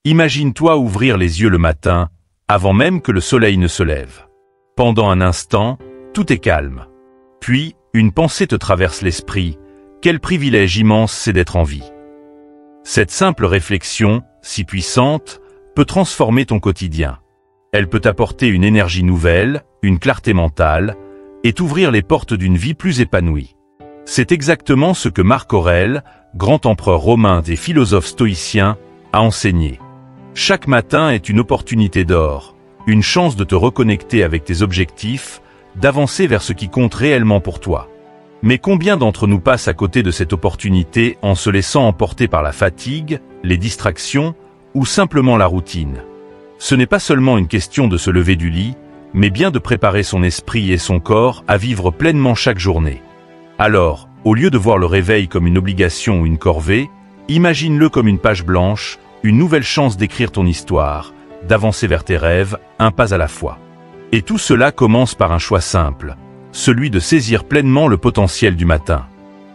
Imagine-toi ouvrir les yeux le matin, avant même que le soleil ne se lève. Pendant un instant, tout est calme. Puis, une pensée te traverse l'esprit. Quel privilège immense c'est d'être en vie. Cette simple réflexion, si puissante, peut transformer ton quotidien. Elle peut t'apporter une énergie nouvelle, une clarté mentale, et t'ouvrir les portes d'une vie plus épanouie. C'est exactement ce que Marc Aurèle, grand empereur romain et philosophe stoïcien, a enseigné. Chaque matin est une opportunité d'or, une chance de te reconnecter avec tes objectifs, d'avancer vers ce qui compte réellement pour toi. Mais combien d'entre nous passent à côté de cette opportunité en se laissant emporter par la fatigue, les distractions ou simplement la routine? Ce n'est pas seulement une question de se lever du lit, mais bien de préparer son esprit et son corps à vivre pleinement chaque journée. Alors, au lieu de voir le réveil comme une obligation ou une corvée, imagine-le comme une page blanche, une nouvelle chance d'écrire ton histoire, d'avancer vers tes rêves, un pas à la fois. Et tout cela commence par un choix simple, celui de saisir pleinement le potentiel du matin.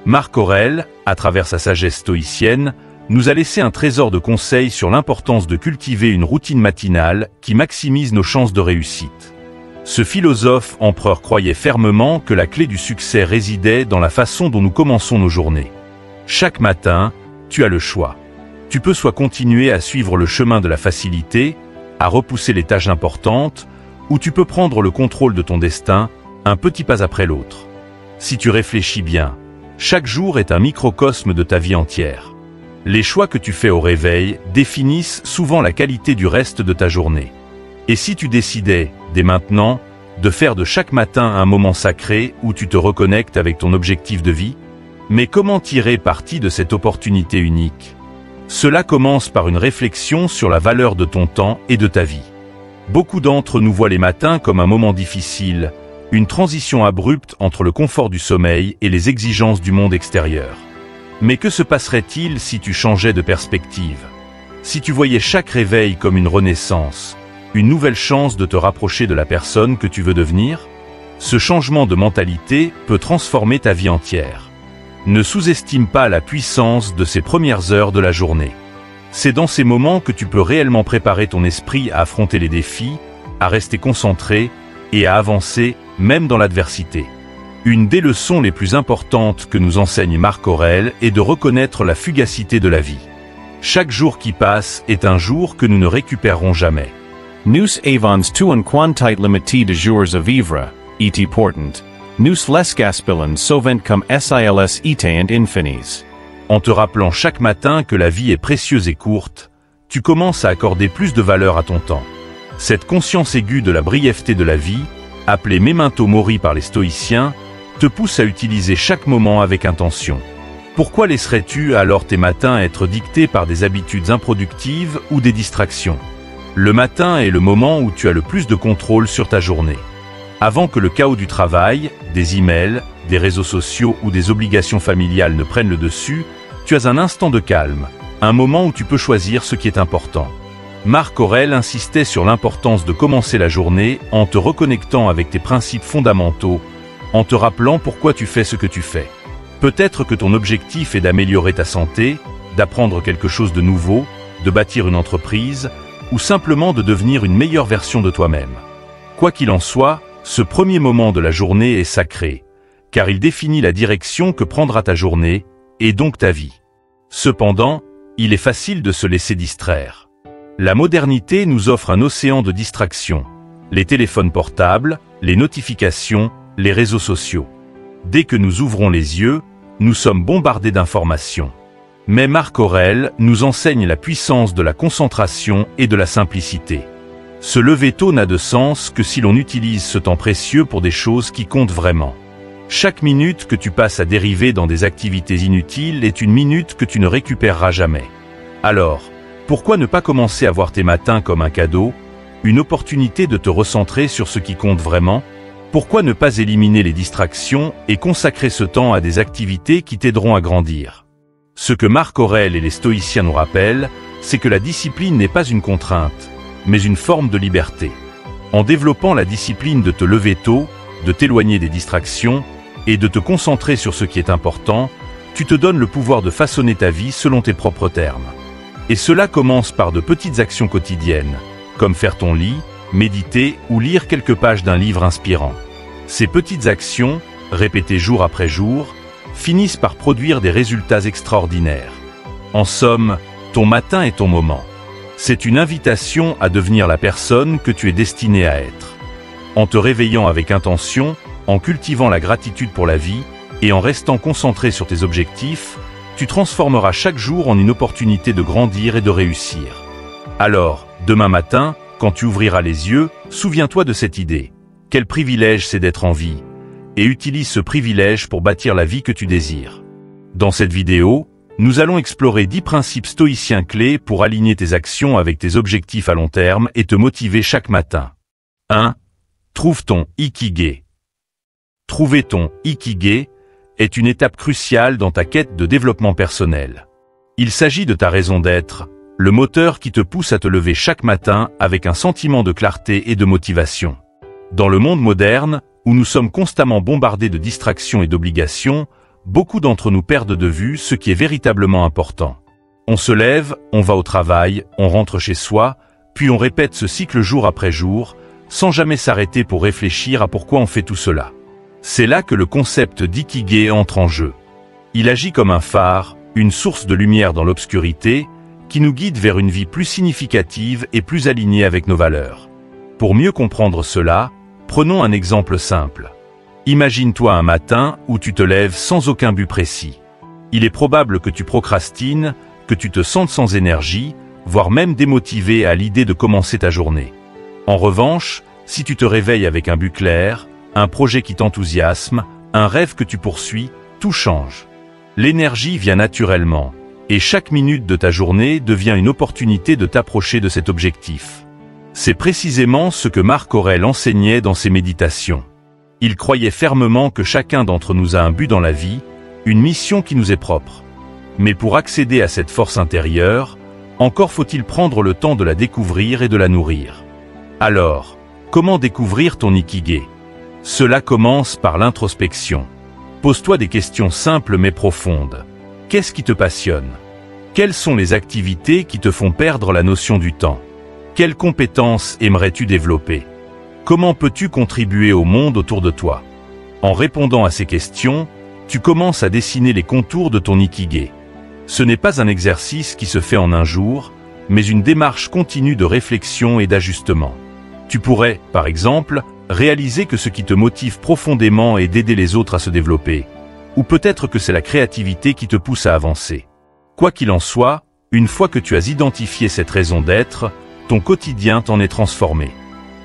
Marc Aurèle, à travers sa sagesse stoïcienne, nous a laissé un trésor de conseils sur l'importance de cultiver une routine matinale qui maximise nos chances de réussite. Ce philosophe empereur croyait fermement que la clé du succès résidait dans la façon dont nous commençons nos journées. Chaque matin, tu as le choix. Tu peux soit continuer à suivre le chemin de la facilité, à repousser les tâches importantes, ou tu peux prendre le contrôle de ton destin, un petit pas après l'autre. Si tu réfléchis bien, chaque jour est un microcosme de ta vie entière. Les choix que tu fais au réveil définissent souvent la qualité du reste de ta journée. Et si tu décidais, dès maintenant, de faire de chaque matin un moment sacré où tu te reconnectes avec ton objectif de vie? Mais comment tirer parti de cette opportunité unique? Cela commence par une réflexion sur la valeur de ton temps et de ta vie. Beaucoup d'entre nous voient les matins comme un moment difficile, une transition abrupte entre le confort du sommeil et les exigences du monde extérieur. Mais que se passerait-il si tu changeais de perspective? Si tu voyais chaque réveil comme une renaissance, une nouvelle chance de te rapprocher de la personne que tu veux devenir? Ce changement de mentalité peut transformer ta vie entière. Ne sous-estime pas la puissance de ces premières heures de la journée. C'est dans ces moments que tu peux réellement préparer ton esprit à affronter les défis, à rester concentré et à avancer même dans l'adversité. Une des leçons les plus importantes que nous enseigne Marc Aurèle est de reconnaître la fugacité de la vie. Chaque jour qui passe est un jour que nous ne récupérerons jamais. Nous avons tu un quantité limitée de jours à vivre, et important. Nous les gaspillons souvent comme sils étant infinis. En te rappelant chaque matin que la vie est précieuse et courte, tu commences à accorder plus de valeur à ton temps. Cette conscience aiguë de la brièveté de la vie, appelée memento mori par les stoïciens, te pousse à utiliser chaque moment avec intention. Pourquoi laisserais-tu alors tes matins être dictés par des habitudes improductives ou des distractions? Le matin est le moment où tu as le plus de contrôle sur ta journée. Avant que le chaos du travail, des emails, des réseaux sociaux ou des obligations familiales ne prennent le dessus, tu as un instant de calme, un moment où tu peux choisir ce qui est important. Marc Aurèle insistait sur l'importance de commencer la journée en te reconnectant avec tes principes fondamentaux, en te rappelant pourquoi tu fais ce que tu fais. Peut-être que ton objectif est d'améliorer ta santé, d'apprendre quelque chose de nouveau, de bâtir une entreprise, ou simplement de devenir une meilleure version de toi-même. Quoi qu'il en soit, ce premier moment de la journée est sacré, car il définit la direction que prendra ta journée, et donc ta vie. Cependant, il est facile de se laisser distraire. La modernité nous offre un océan de distractions, les téléphones portables, les notifications, les réseaux sociaux. Dès que nous ouvrons les yeux, nous sommes bombardés d'informations. Mais Marc Aurèle nous enseigne la puissance de la concentration et de la simplicité. Se lever tôt n'a de sens que si l'on utilise ce temps précieux pour des choses qui comptent vraiment. Chaque minute que tu passes à dériver dans des activités inutiles est une minute que tu ne récupéreras jamais. Alors, pourquoi ne pas commencer à voir tes matins comme un cadeau, une opportunité de te recentrer sur ce qui compte vraiment? Pourquoi ne pas éliminer les distractions et consacrer ce temps à des activités qui t'aideront à grandir? Ce que Marc Aurèle et les stoïciens nous rappellent, c'est que la discipline n'est pas une contrainte, mais une forme de liberté. En développant la discipline de te lever tôt, de t'éloigner des distractions et de te concentrer sur ce qui est important, tu te donnes le pouvoir de façonner ta vie selon tes propres termes. Et cela commence par de petites actions quotidiennes, comme faire ton lit, méditer ou lire quelques pages d'un livre inspirant. Ces petites actions, répétées jour après jour, finissent par produire des résultats extraordinaires. En somme, ton matin est ton moment. C'est une invitation à devenir la personne que tu es destiné à être. En te réveillant avec intention, en cultivant la gratitude pour la vie et en restant concentré sur tes objectifs, tu transformeras chaque jour en une opportunité de grandir et de réussir. Alors, demain matin, quand tu ouvriras les yeux, souviens-toi de cette idée. Quel privilège c'est d'être en vie, et utilise ce privilège pour bâtir la vie que tu désires. Dans cette vidéo, nous allons explorer 10 principes stoïciens clés pour aligner tes actions avec tes objectifs à long terme et te motiver chaque matin. 1. Trouve ton Ikigai. Trouver ton Ikigai est une étape cruciale dans ta quête de développement personnel. Il s'agit de ta raison d'être, le moteur qui te pousse à te lever chaque matin avec un sentiment de clarté et de motivation. Dans le monde moderne, où nous sommes constamment bombardés de distractions et d'obligations, beaucoup d'entre nous perdent de vue ce qui est véritablement important. On se lève, on va au travail, on rentre chez soi, puis on répète ce cycle jour après jour, sans jamais s'arrêter pour réfléchir à pourquoi on fait tout cela. C'est là que le concept d'Ikigai entre en jeu. Il agit comme un phare, une source de lumière dans l'obscurité, qui nous guide vers une vie plus significative et plus alignée avec nos valeurs. Pour mieux comprendre cela, prenons un exemple simple. Imagine-toi un matin où tu te lèves sans aucun but précis. Il est probable que tu procrastines, que tu te sentes sans énergie, voire même démotivé à l'idée de commencer ta journée. En revanche, si tu te réveilles avec un but clair, un projet qui t'enthousiasme, un rêve que tu poursuis, tout change. L'énergie vient naturellement, et chaque minute de ta journée devient une opportunité de t'approcher de cet objectif. C'est précisément ce que Marc Aurèle enseignait dans ses méditations. Il croyait fermement que chacun d'entre nous a un but dans la vie, une mission qui nous est propre. Mais pour accéder à cette force intérieure, encore faut-il prendre le temps de la découvrir et de la nourrir. Alors, comment découvrir ton Ikigai ? Cela commence par l'introspection. Pose-toi des questions simples mais profondes. Qu'est-ce qui te passionne ? Quelles sont les activités qui te font perdre la notion du temps ? Quelles compétences aimerais-tu développer ? Comment peux-tu contribuer au monde autour de toi ? En répondant à ces questions, tu commences à dessiner les contours de ton Ikigai. Ce n'est pas un exercice qui se fait en un jour, mais une démarche continue de réflexion et d'ajustement. Tu pourrais, par exemple, réaliser que ce qui te motive profondément est d'aider les autres à se développer, ou peut-être que c'est la créativité qui te pousse à avancer. Quoi qu'il en soit, une fois que tu as identifié cette raison d'être, ton quotidien t'en est transformé.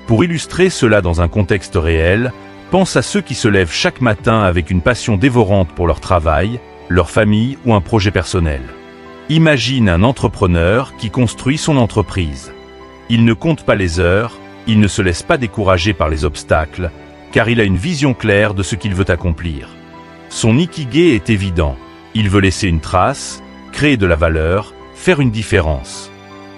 Pour illustrer cela dans un contexte réel, pense à ceux qui se lèvent chaque matin avec une passion dévorante pour leur travail, leur famille ou un projet personnel. Imagine un entrepreneur qui construit son entreprise. Il ne compte pas les heures, il ne se laisse pas décourager par les obstacles, car il a une vision claire de ce qu'il veut accomplir. Son Ikigai est évident. Il veut laisser une trace, créer de la valeur, faire une différence.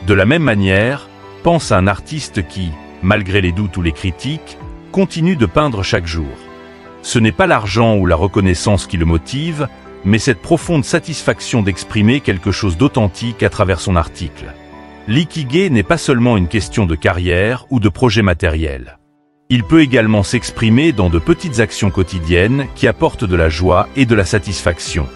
De la même manière, pense à un artiste qui, malgré les doutes ou les critiques, continue de peindre chaque jour. Ce n'est pas l'argent ou la reconnaissance qui le motive, mais cette profonde satisfaction d'exprimer quelque chose d'authentique à travers son article. L'ikigai n'est pas seulement une question de carrière ou de projet matériel. Il peut également s'exprimer dans de petites actions quotidiennes qui apportent de la joie et de la satisfaction.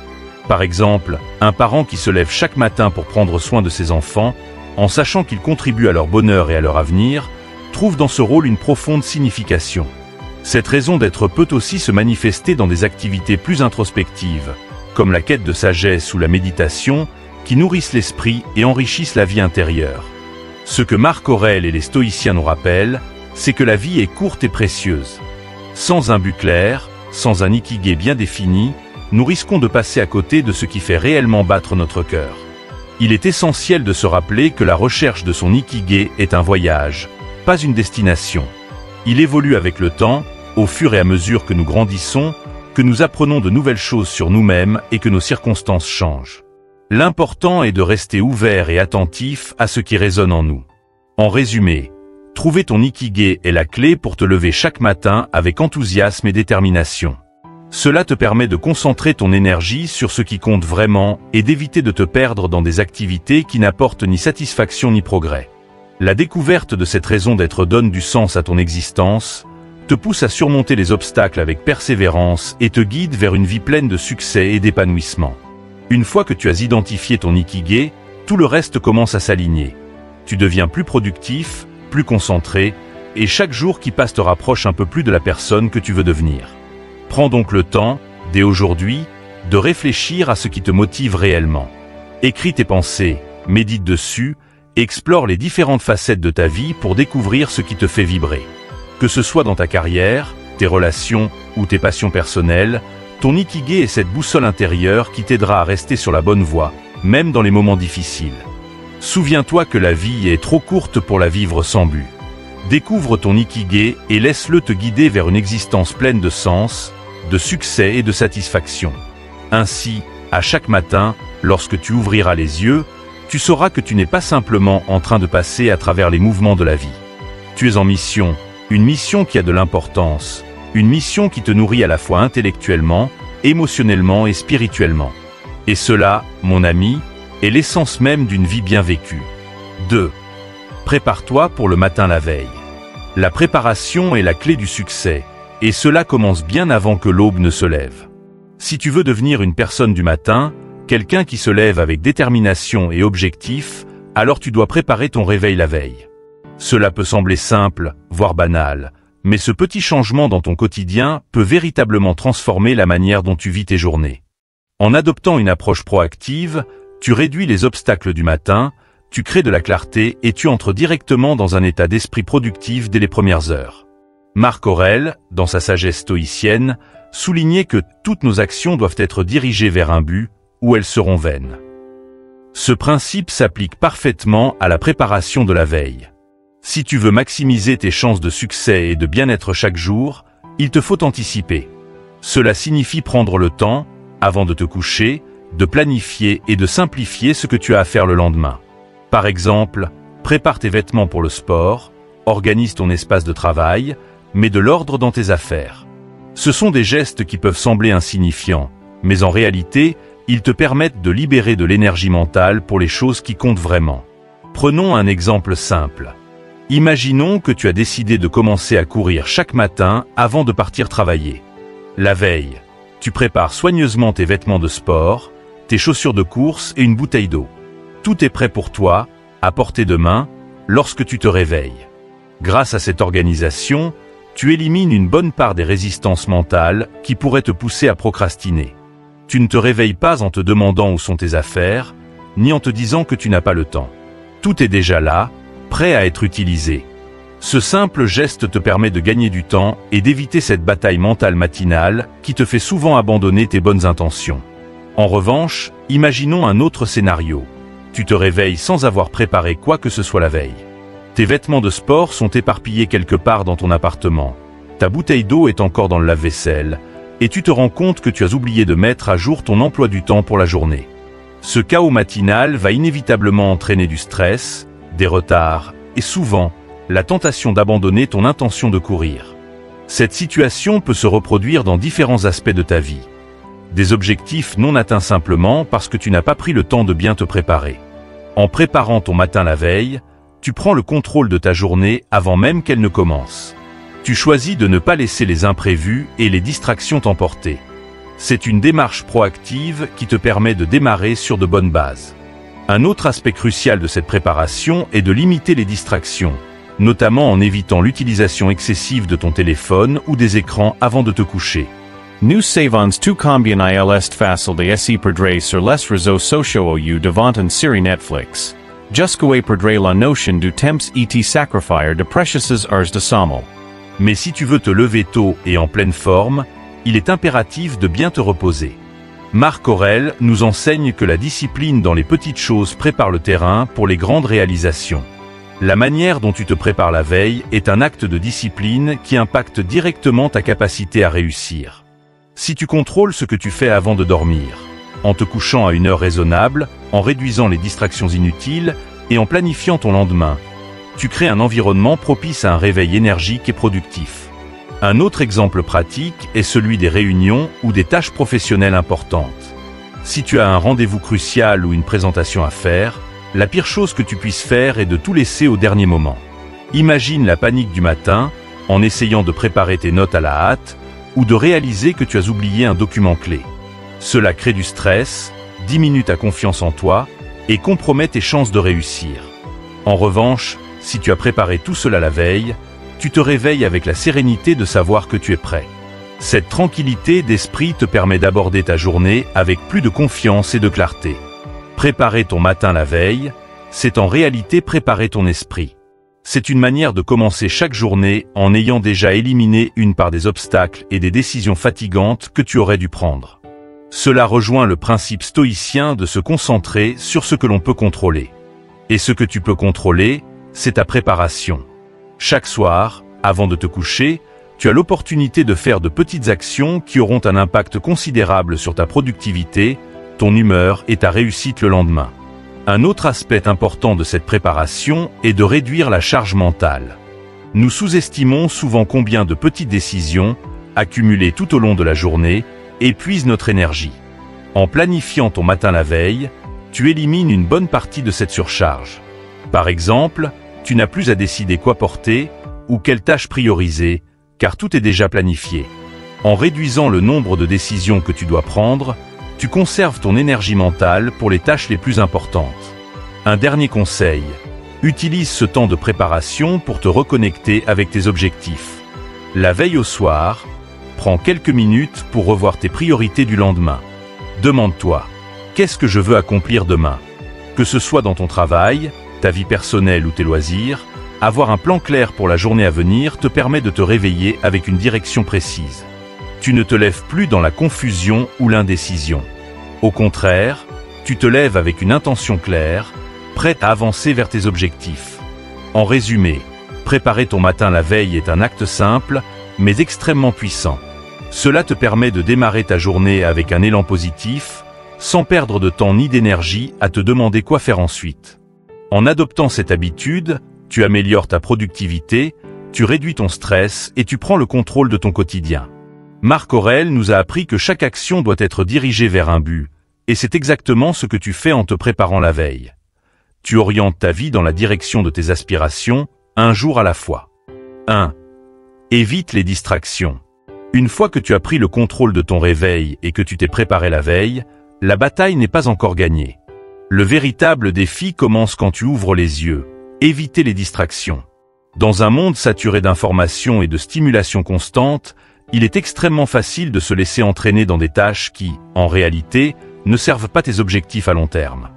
Par exemple, un parent qui se lève chaque matin pour prendre soin de ses enfants, en sachant qu'ils contribuent à leur bonheur et à leur avenir, trouve dans ce rôle une profonde signification. Cette raison d'être peut aussi se manifester dans des activités plus introspectives, comme la quête de sagesse ou la méditation, qui nourrissent l'esprit et enrichissent la vie intérieure. Ce que Marc Aurèle et les stoïciens nous rappellent, c'est que la vie est courte et précieuse. Sans un but clair, sans un Ikigai bien défini, nous risquons de passer à côté de ce qui fait réellement battre notre cœur. Il est essentiel de se rappeler que la recherche de son Ikigai est un voyage, pas une destination. Il évolue avec le temps, au fur et à mesure que nous grandissons, que nous apprenons de nouvelles choses sur nous-mêmes et que nos circonstances changent. L'important est de rester ouvert et attentif à ce qui résonne en nous. En résumé, trouver ton Ikigai est la clé pour te lever chaque matin avec enthousiasme et détermination. Cela te permet de concentrer ton énergie sur ce qui compte vraiment et d'éviter de te perdre dans des activités qui n'apportent ni satisfaction ni progrès. La découverte de cette raison d'être donne du sens à ton existence, te pousse à surmonter les obstacles avec persévérance et te guide vers une vie pleine de succès et d'épanouissement. Une fois que tu as identifié ton Ikigai, tout le reste commence à s'aligner. Tu deviens plus productif, plus concentré, et chaque jour qui passe te rapproche un peu plus de la personne que tu veux devenir. Prends donc le temps, dès aujourd'hui, de réfléchir à ce qui te motive réellement. Écris tes pensées, médite dessus, et explore les différentes facettes de ta vie pour découvrir ce qui te fait vibrer. Que ce soit dans ta carrière, tes relations ou tes passions personnelles, ton Ikigai est cette boussole intérieure qui t'aidera à rester sur la bonne voie, même dans les moments difficiles. Souviens-toi que la vie est trop courte pour la vivre sans but. Découvre ton Ikigai et laisse-le te guider vers une existence pleine de sens, de succès et de satisfaction. Ainsi, à chaque matin, lorsque tu ouvriras les yeux, tu sauras que tu n'es pas simplement en train de passer à travers les mouvements de la vie. Tu es en mission, une mission qui a de l'importance, une mission qui te nourrit à la fois intellectuellement, émotionnellement et spirituellement. Et cela, mon ami, est l'essence même d'une vie bien vécue. 2. Prépare-toi pour le matin la veille. La préparation est la clé du succès, et cela commence bien avant que l'aube ne se lève. Si tu veux devenir une personne du matin, quelqu'un qui se lève avec détermination et objectif, alors tu dois préparer ton réveil la veille. Cela peut sembler simple, voire banal, mais ce petit changement dans ton quotidien peut véritablement transformer la manière dont tu vis tes journées. En adoptant une approche proactive, tu réduis les obstacles du matin, tu crées de la clarté et tu entres directement dans un état d'esprit productif dès les premières heures. Marc Aurèle, dans sa sagesse stoïcienne, soulignait que toutes nos actions doivent être dirigées vers un but, ou elles seront vaines. Ce principe s'applique parfaitement à la préparation de la veille. Si tu veux maximiser tes chances de succès et de bien-être chaque jour, il te faut anticiper. Cela signifie prendre le temps, avant de te coucher, de planifier et de simplifier ce que tu as à faire le lendemain. Par exemple, prépare tes vêtements pour le sport, organise ton espace de travail, mets de l'ordre dans tes affaires. Ce sont des gestes qui peuvent sembler insignifiants, mais en réalité, ils te permettent de libérer de l'énergie mentale pour les choses qui comptent vraiment. Prenons un exemple simple. Imaginons que tu as décidé de commencer à courir chaque matin avant de partir travailler. La veille, tu prépares soigneusement tes vêtements de sport, tes chaussures de course et une bouteille d'eau. Tout est prêt pour toi, à portée de main, lorsque tu te réveilles. Grâce à cette organisation, tu élimines une bonne part des résistances mentales qui pourraient te pousser à procrastiner. Tu ne te réveilles pas en te demandant où sont tes affaires, ni en te disant que tu n'as pas le temps. Tout est déjà là, prêt à être utilisé. Ce simple geste te permet de gagner du temps et d'éviter cette bataille mentale matinale qui te fait souvent abandonner tes bonnes intentions. En revanche, imaginons un autre scénario. Tu te réveilles sans avoir préparé quoi que ce soit la veille. Tes vêtements de sport sont éparpillés quelque part dans ton appartement. Ta bouteille d'eau est encore dans le lave-vaisselle, et tu te rends compte que tu as oublié de mettre à jour ton emploi du temps pour la journée. Ce chaos matinal va inévitablement entraîner du stress, des retards, et souvent, la tentation d'abandonner ton intention de courir. Cette situation peut se reproduire dans différents aspects de ta vie. Des objectifs non atteints simplement parce que tu n'as pas pris le temps de bien te préparer. En préparant ton matin la veille, tu prends le contrôle de ta journée avant même qu'elle ne commence. Tu choisis de ne pas laisser les imprévus et les distractions t'emporter. C'est une démarche proactive qui te permet de démarrer sur de bonnes bases. Un autre aspect crucial de cette préparation est de limiter les distractions, notamment en évitant l'utilisation excessive de ton téléphone ou des écrans avant de te coucher. Nu savons tu combien il est facile de se perdre sur les réseaux sociaux ou devant une série Netflix. Jusqu'à perdre la notion du temps et sacrifier de précieuses heures de sommeil. Mais si tu veux te lever tôt et en pleine forme, il est impératif de bien te reposer. Marc Aurèle nous enseigne que la discipline dans les petites choses prépare le terrain pour les grandes réalisations. La manière dont tu te prépares la veille est un acte de discipline qui impacte directement ta capacité à réussir. Si tu contrôles ce que tu fais avant de dormir, en te couchant à une heure raisonnable, en réduisant les distractions inutiles et en planifiant ton lendemain, tu crées un environnement propice à un réveil énergique et productif. Un autre exemple pratique est celui des réunions ou des tâches professionnelles importantes. Si tu as un rendez-vous crucial ou une présentation à faire, la pire chose que tu puisses faire est de tout laisser au dernier moment. Imagine la panique du matin en essayant de préparer tes notes à la hâte ou de réaliser que tu as oublié un document clé. Cela crée du stress, diminue ta confiance en toi et compromet tes chances de réussir. En revanche, si tu as préparé tout cela la veille, tu te réveilles avec la sérénité de savoir que tu es prêt. Cette tranquillité d'esprit te permet d'aborder ta journée avec plus de confiance et de clarté. Préparer ton matin la veille, c'est en réalité préparer ton esprit. C'est une manière de commencer chaque journée en ayant déjà éliminé une part des obstacles et des décisions fatigantes que tu aurais dû prendre. Cela rejoint le principe stoïcien de se concentrer sur ce que l'on peut contrôler. Et ce que tu peux contrôler, c'est ta préparation. Chaque soir, avant de te coucher, tu as l'opportunité de faire de petites actions qui auront un impact considérable sur ta productivité, ton humeur et ta réussite le lendemain. Un autre aspect important de cette préparation est de réduire la charge mentale. Nous sous-estimons souvent combien de petites décisions, accumulées tout au long de la journée, épuisent notre énergie. En planifiant ton matin la veille, tu élimines une bonne partie de cette surcharge. Par exemple, tu n'as plus à décider quoi porter ou quelle tâche prioriser, car tout est déjà planifié. En réduisant le nombre de décisions que tu dois prendre, tu conserves ton énergie mentale pour les tâches les plus importantes. Un dernier conseil, utilise ce temps de préparation pour te reconnecter avec tes objectifs. La veille au soir, prends quelques minutes pour revoir tes priorités du lendemain. Demande-toi, qu'est-ce que je veux accomplir demain? Que ce soit dans ton travail, ta vie personnelle ou tes loisirs, avoir un plan clair pour la journée à venir te permet de te réveiller avec une direction précise. Tu ne te lèves plus dans la confusion ou l'indécision. Au contraire, tu te lèves avec une intention claire, prête à avancer vers tes objectifs. En résumé, préparer ton matin la veille est un acte simple, mais extrêmement puissant. Cela te permet de démarrer ta journée avec un élan positif, sans perdre de temps ni d'énergie à te demander quoi faire ensuite. En adoptant cette habitude, tu améliores ta productivité, tu réduis ton stress et tu prends le contrôle de ton quotidien. Marc Aurèle nous a appris que chaque action doit être dirigée vers un but, et c'est exactement ce que tu fais en te préparant la veille. Tu orientes ta vie dans la direction de tes aspirations, un jour à la fois. 1. Évite les distractions. Une fois que tu as pris le contrôle de ton réveil et que tu t'es préparé la veille, la bataille n'est pas encore gagnée. Le véritable défi commence quand tu ouvres les yeux. Éviter les distractions. Dans un monde saturé d'informations et de stimulations constantes, il est extrêmement facile de se laisser entraîner dans des tâches qui, en réalité, ne servent pas tes objectifs à long terme.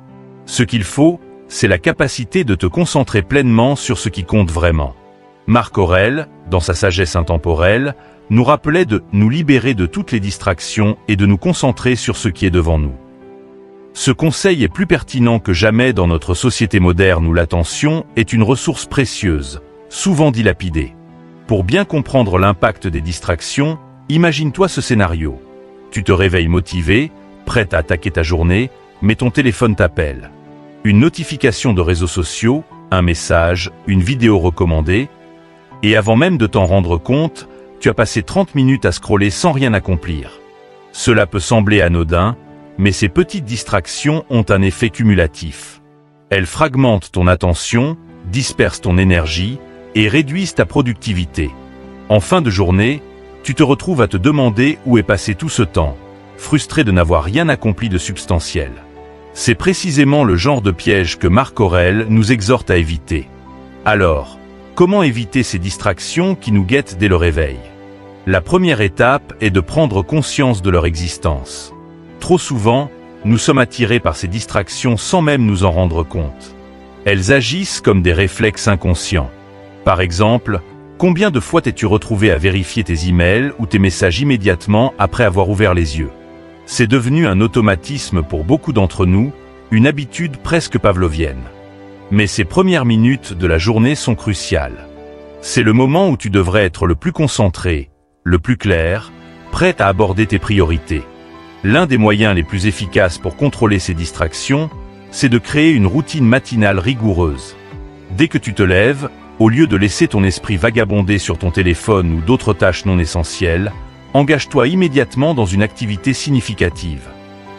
Ce qu'il faut, c'est la capacité de te concentrer pleinement sur ce qui compte vraiment. Marc Aurèle, dans sa sagesse intemporelle, nous rappelait de nous libérer de toutes les distractions et de nous concentrer sur ce qui est devant nous. Ce conseil est plus pertinent que jamais dans notre société moderne où l'attention est une ressource précieuse, souvent dilapidée. Pour bien comprendre l'impact des distractions, imagine-toi ce scénario. Tu te réveilles motivé, prêt à attaquer ta journée, mais ton téléphone t'appelle. Une notification de réseaux sociaux, un message, une vidéo recommandée, et avant même de t'en rendre compte, tu as passé 30 minutes à scroller sans rien accomplir. Cela peut sembler anodin, mais ces petites distractions ont un effet cumulatif. Elles fragmentent ton attention, dispersent ton énergie et réduisent ta productivité. En fin de journée, tu te retrouves à te demander où est passé tout ce temps, frustré de n'avoir rien accompli de substantiel. C'est précisément le genre de piège que Marc Aurèle nous exhorte à éviter. Alors, comment éviter ces distractions qui nous guettent dès le réveil? La première étape est de prendre conscience de leur existence. Trop souvent, nous sommes attirés par ces distractions sans même nous en rendre compte. Elles agissent comme des réflexes inconscients. Par exemple, combien de fois t'es-tu retrouvé à vérifier tes emails ou tes messages immédiatement après avoir ouvert les yeux? C'est devenu un automatisme pour beaucoup d'entre nous, une habitude presque pavlovienne. Mais ces premières minutes de la journée sont cruciales. C'est le moment où tu devrais être le plus concentré, le plus clair, prêt à aborder tes priorités. L'un des moyens les plus efficaces pour contrôler ces distractions, c'est de créer une routine matinale rigoureuse. Dès que tu te lèves, Au lieu de laisser ton esprit vagabonder sur ton téléphone ou d'autres tâches non essentielles, engage-toi immédiatement dans une activité significative.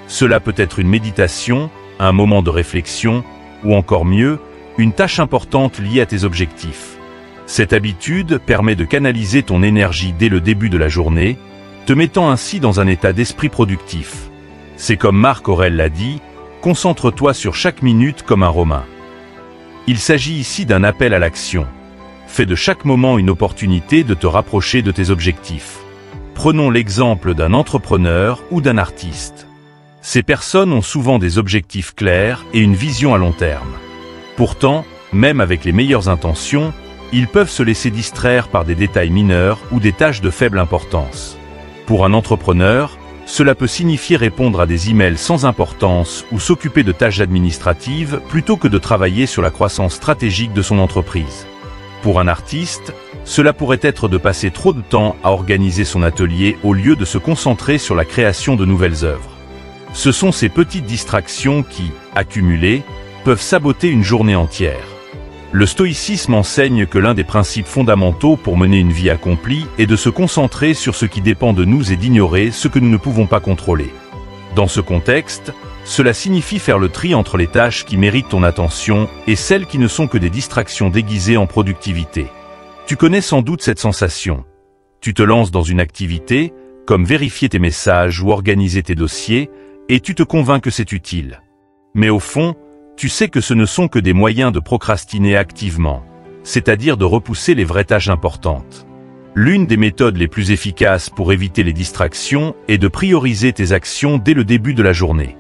Cela peut être une méditation, un moment de réflexion, ou encore mieux, une tâche importante liée à tes objectifs. Cette habitude permet de canaliser ton énergie dès le début de la journée, te mettant ainsi dans un état d'esprit productif. C'est comme Marc Aurèle l'a dit, concentre-toi sur chaque minute comme un Romain. Il s'agit ici d'un appel à l'action. Fais de chaque moment une opportunité de te rapprocher de tes objectifs. Prenons l'exemple d'un entrepreneur ou d'un artiste. Ces personnes ont souvent des objectifs clairs et une vision à long terme. Pourtant, même avec les meilleures intentions, ils peuvent se laisser distraire par des détails mineurs ou des tâches de faible importance. Pour un entrepreneur, cela peut signifier répondre à des emails sans importance ou s'occuper de tâches administratives plutôt que de travailler sur la croissance stratégique de son entreprise. Pour un artiste, cela pourrait être de passer trop de temps à organiser son atelier au lieu de se concentrer sur la création de nouvelles œuvres. Ce sont ces petites distractions qui, accumulées, peuvent saboter une journée entière. Le stoïcisme enseigne que l'un des principes fondamentaux pour mener une vie accomplie est de se concentrer sur ce qui dépend de nous et d'ignorer ce que nous ne pouvons pas contrôler. Dans ce contexte, cela signifie faire le tri entre les tâches qui méritent ton attention et celles qui ne sont que des distractions déguisées en productivité. Tu connais sans doute cette sensation. Tu te lances dans une activité, comme vérifier tes messages ou organiser tes dossiers, et tu te convaincs que c'est utile. Mais au fond, tu sais que ce ne sont que des moyens de procrastiner activement, c'est-à-dire de repousser les vraies tâches importantes. L'une des méthodes les plus efficaces pour éviter les distractions est de prioriser tes actions dès le début de la journée.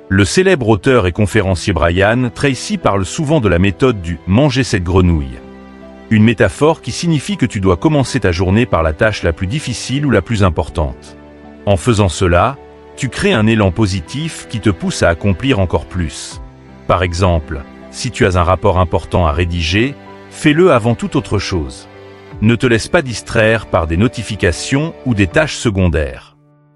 Le célèbre auteur et conférencier Brian Tracy parle souvent de la méthode du « manger cette grenouille ». Une métaphore qui signifie que tu dois commencer ta journée par la tâche la plus difficile ou la plus importante. En faisant cela, tu crées un élan positif qui te pousse à accomplir encore plus. Par exemple, si tu as un rapport important à rédiger, fais-le avant toute autre chose. Ne te laisse pas distraire par des notifications ou des tâches secondaires.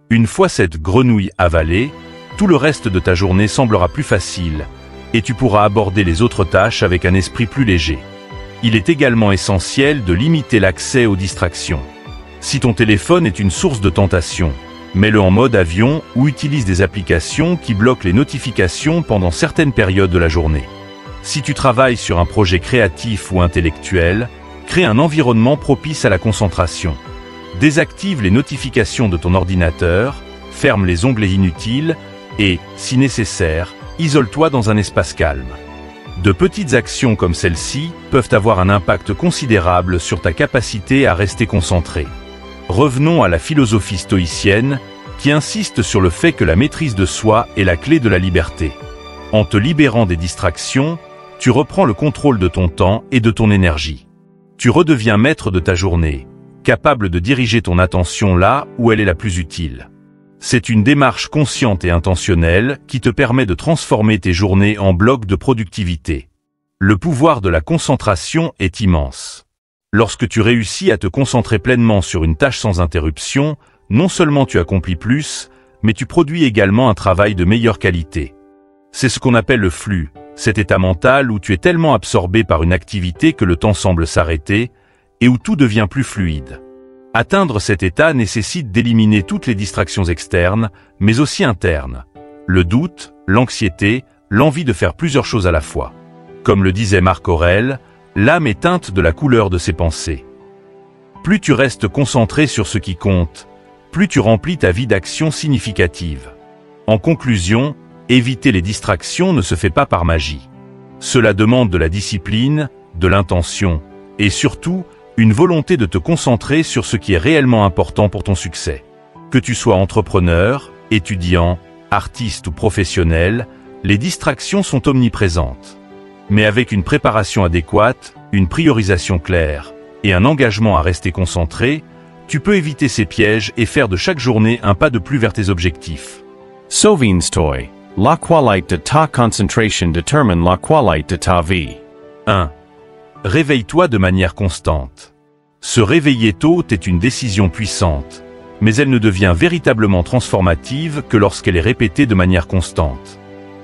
Une fois cette grenouille avalée, tout le reste de ta journée semblera plus facile, et tu pourras aborder les autres tâches avec un esprit plus léger. Il est également essentiel de limiter l'accès aux distractions. Si ton téléphone est une source de tentation, mets-le en mode avion ou utilise des applications qui bloquent les notifications pendant certaines périodes de la journée. Si tu travailles sur un projet créatif ou intellectuel, crée un environnement propice à la concentration. Désactive les notifications de ton ordinateur, ferme les onglets inutiles et, si nécessaire, isole-toi dans un espace calme. De petites actions comme celle-ci peuvent avoir un impact considérable sur ta capacité à rester concentré. Revenons à la philosophie stoïcienne, qui insiste sur le fait que la maîtrise de soi est la clé de la liberté. En te libérant des distractions, tu reprends le contrôle de ton temps et de ton énergie. Tu redeviens maître de ta journée, capable de diriger ton attention là où elle est la plus utile. C'est une démarche consciente et intentionnelle qui te permet de transformer tes journées en blocs de productivité. Le pouvoir de la concentration est immense. Lorsque tu réussis à te concentrer pleinement sur une tâche sans interruption, non seulement tu accomplis plus, mais tu produis également un travail de meilleure qualité. C'est ce qu'on appelle le flux, cet état mental où tu es tellement absorbé par une activité que le temps semble s'arrêter, et où tout devient plus fluide. Atteindre cet état nécessite d'éliminer toutes les distractions externes, mais aussi internes. Le doute, l'anxiété, l'envie de faire plusieurs choses à la fois. Comme le disait Marc Aurèle, l'âme est teinte de la couleur de ses pensées. Plus tu restes concentré sur ce qui compte, plus tu remplis ta vie d'actions significatives. En conclusion, éviter les distractions ne se fait pas par magie. Cela demande de la discipline, de l'intention, et surtout, une volonté de te concentrer sur ce qui est réellement important pour ton succès. Que tu sois entrepreneur, étudiant, artiste ou professionnel, les distractions sont omniprésentes. Mais avec une préparation adéquate, une priorisation claire et un engagement à rester concentré, tu peux éviter ces pièges et faire de chaque journée un pas de plus vers tes objectifs. Sovinstoy, la qualité de ta concentration détermine la qualité de ta vie. 1. Réveille-toi de manière constante. Se réveiller tôt est une décision puissante, mais elle ne devient véritablement transformative que lorsqu'elle est répétée de manière constante.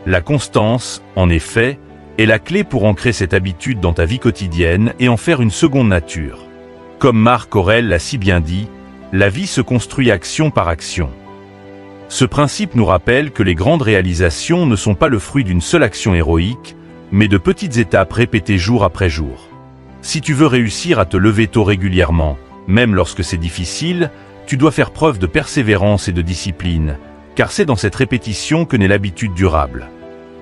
La constance, en effet, est la clé pour ancrer cette habitude dans ta vie quotidienne et en faire une seconde nature. Comme Marc Aurèle l'a si bien dit, la vie se construit action par action. Ce principe nous rappelle que les grandes réalisations ne sont pas le fruit d'une seule action héroïque, mais de petites étapes répétées jour après jour. Si tu veux réussir à te lever tôt régulièrement, même lorsque c'est difficile, tu dois faire preuve de persévérance et de discipline, car c'est dans cette répétition que naît l'habitude durable.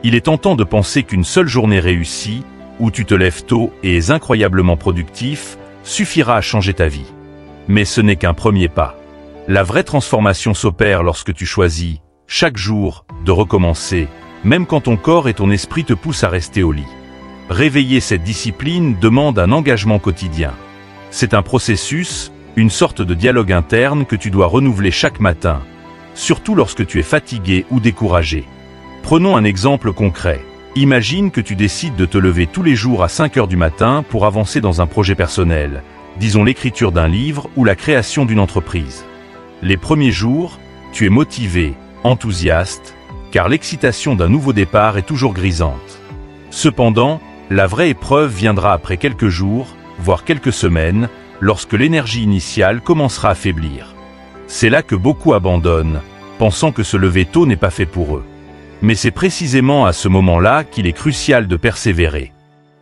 Il est tentant de penser qu'une seule journée réussie, où tu te lèves tôt et es incroyablement productif, suffira à changer ta vie. Mais ce n'est qu'un premier pas. La vraie transformation s'opère lorsque tu choisis, chaque jour, de recommencer, même quand ton corps et ton esprit te poussent à rester au lit. Réveiller cette discipline demande un engagement quotidien. C'est un processus, une sorte de dialogue interne que tu dois renouveler chaque matin, surtout lorsque tu es fatigué ou découragé. Prenons un exemple concret. Imagine que tu décides de te lever tous les jours à 5 heures du matin pour avancer dans un projet personnel, disons l'écriture d'un livre ou la création d'une entreprise. Les premiers jours, tu es motivé, enthousiaste, car l'excitation d'un nouveau départ est toujours grisante. Cependant, la vraie épreuve viendra après quelques jours, voire quelques semaines, lorsque l'énergie initiale commencera à faiblir. C'est là que beaucoup abandonnent, pensant que se lever tôt n'est pas fait pour eux. Mais c'est précisément à ce moment-là qu'il est crucial de persévérer.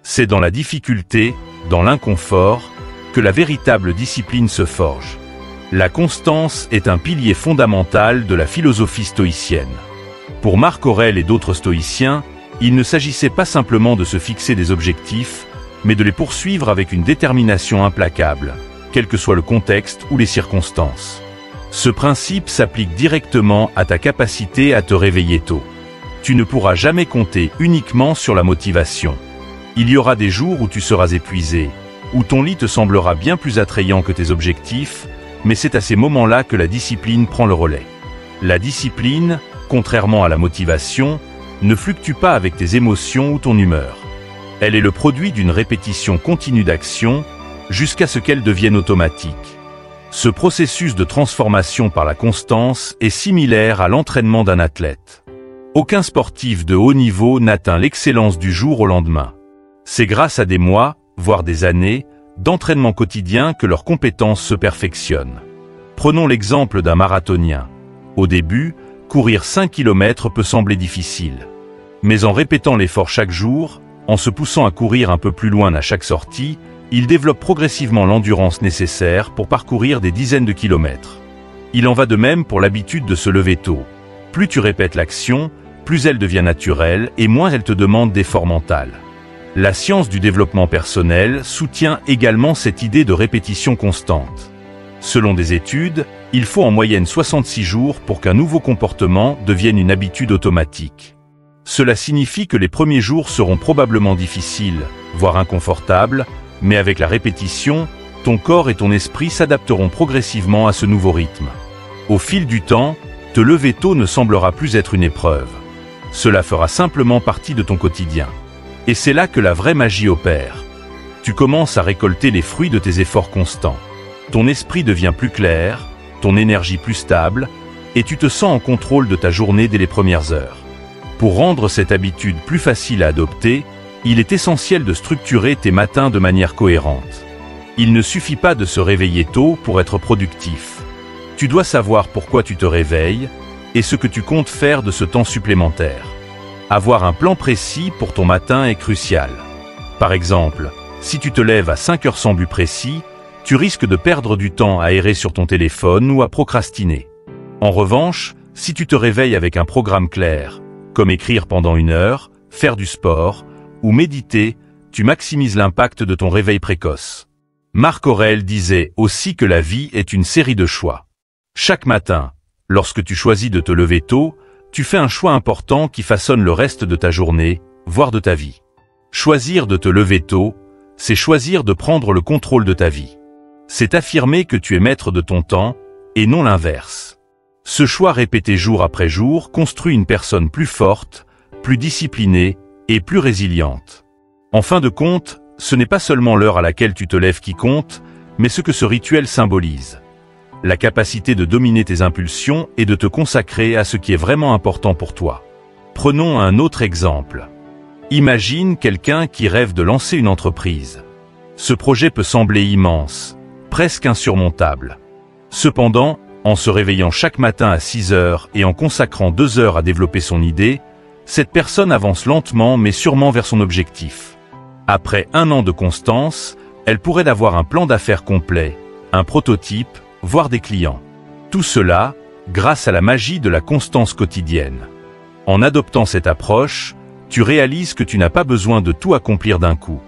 C'est dans la difficulté, dans l'inconfort, que la véritable discipline se forge. La constance est un pilier fondamental de la philosophie stoïcienne. Pour Marc Aurèle et d'autres stoïciens, il ne s'agissait pas simplement de se fixer des objectifs, mais de les poursuivre avec une détermination implacable, quel que soit le contexte ou les circonstances. Ce principe s'applique directement à ta capacité à te réveiller tôt. Tu ne pourras jamais compter uniquement sur la motivation. Il y aura des jours où tu seras épuisé, où ton lit te semblera bien plus attrayant que tes objectifs, mais c'est à ces moments-là que la discipline prend le relais. La discipline, contrairement à la motivation, ne fluctue pas avec tes émotions ou ton humeur. Elle est le produit d'une répétition continue d'action, jusqu'à ce qu'elle devienne automatique. Ce processus de transformation par la constance est similaire à l'entraînement d'un athlète. Aucun sportif de haut niveau n'atteint l'excellence du jour au lendemain. C'est grâce à des mois, voire des années, d'entraînement quotidien que leurs compétences se perfectionnent. Prenons l'exemple d'un marathonien. Au début, courir 5 km peut sembler difficile. Mais en répétant l'effort chaque jour, en se poussant à courir un peu plus loin à chaque sortie, il développe progressivement l'endurance nécessaire pour parcourir des dizaines de kilomètres. Il en va de même pour l'habitude de se lever tôt. Plus tu répètes l'action, plus elle devient naturelle et moins elle te demande d'effort mental. La science du développement personnel soutient également cette idée de répétition constante. Selon des études, il faut en moyenne 66 jours pour qu'un nouveau comportement devienne une habitude automatique. Cela signifie que les premiers jours seront probablement difficiles, voire inconfortables, mais avec la répétition, ton corps et ton esprit s'adapteront progressivement à ce nouveau rythme. Au fil du temps, te lever tôt ne semblera plus être une épreuve. Cela fera simplement partie de ton quotidien. Et c'est là que la vraie magie opère. Tu commences à récolter les fruits de tes efforts constants. Ton esprit devient plus clair, ton énergie plus stable, et tu te sens en contrôle de ta journée dès les premières heures. Pour rendre cette habitude plus facile à adopter, il est essentiel de structurer tes matins de manière cohérente. Il ne suffit pas de se réveiller tôt pour être productif. Tu dois savoir pourquoi tu te réveilles et ce que tu comptes faire de ce temps supplémentaire. Avoir un plan précis pour ton matin est crucial. Par exemple, si tu te lèves à 5 heures sans but précis, tu risques de perdre du temps à errer sur ton téléphone ou à procrastiner. En revanche, si tu te réveilles avec un programme clair, comme écrire pendant 1 heure, faire du sport ou méditer, tu maximises l'impact de ton réveil précoce. Marc Aurèle disait aussi que la vie est une série de choix. Chaque matin, lorsque tu choisis de te lever tôt, tu fais un choix important qui façonne le reste de ta journée, voire de ta vie. Choisir de te lever tôt, c'est choisir de prendre le contrôle de ta vie. C'est affirmer que tu es maître de ton temps, et non l'inverse. Ce choix répété jour après jour construit une personne plus forte, plus disciplinée et plus résiliente. En fin de compte, ce n'est pas seulement l'heure à laquelle tu te lèves qui compte, mais ce que ce rituel symbolise. La capacité de dominer tes impulsions et de te consacrer à ce qui est vraiment important pour toi. Prenons un autre exemple. Imagine quelqu'un qui rêve de lancer une entreprise. Ce projet peut sembler immense, presque insurmontable. Cependant, en se réveillant chaque matin à 6 heures et en consacrant 2 heures à développer son idée, cette personne avance lentement mais sûrement vers son objectif. Après 1 an de constance, elle pourrait avoir un plan d'affaires complet, un prototype, voire des clients. Tout cela, grâce à la magie de la constance quotidienne. En adoptant cette approche, tu réalises que tu n'as pas besoin de tout accomplir d'un coup.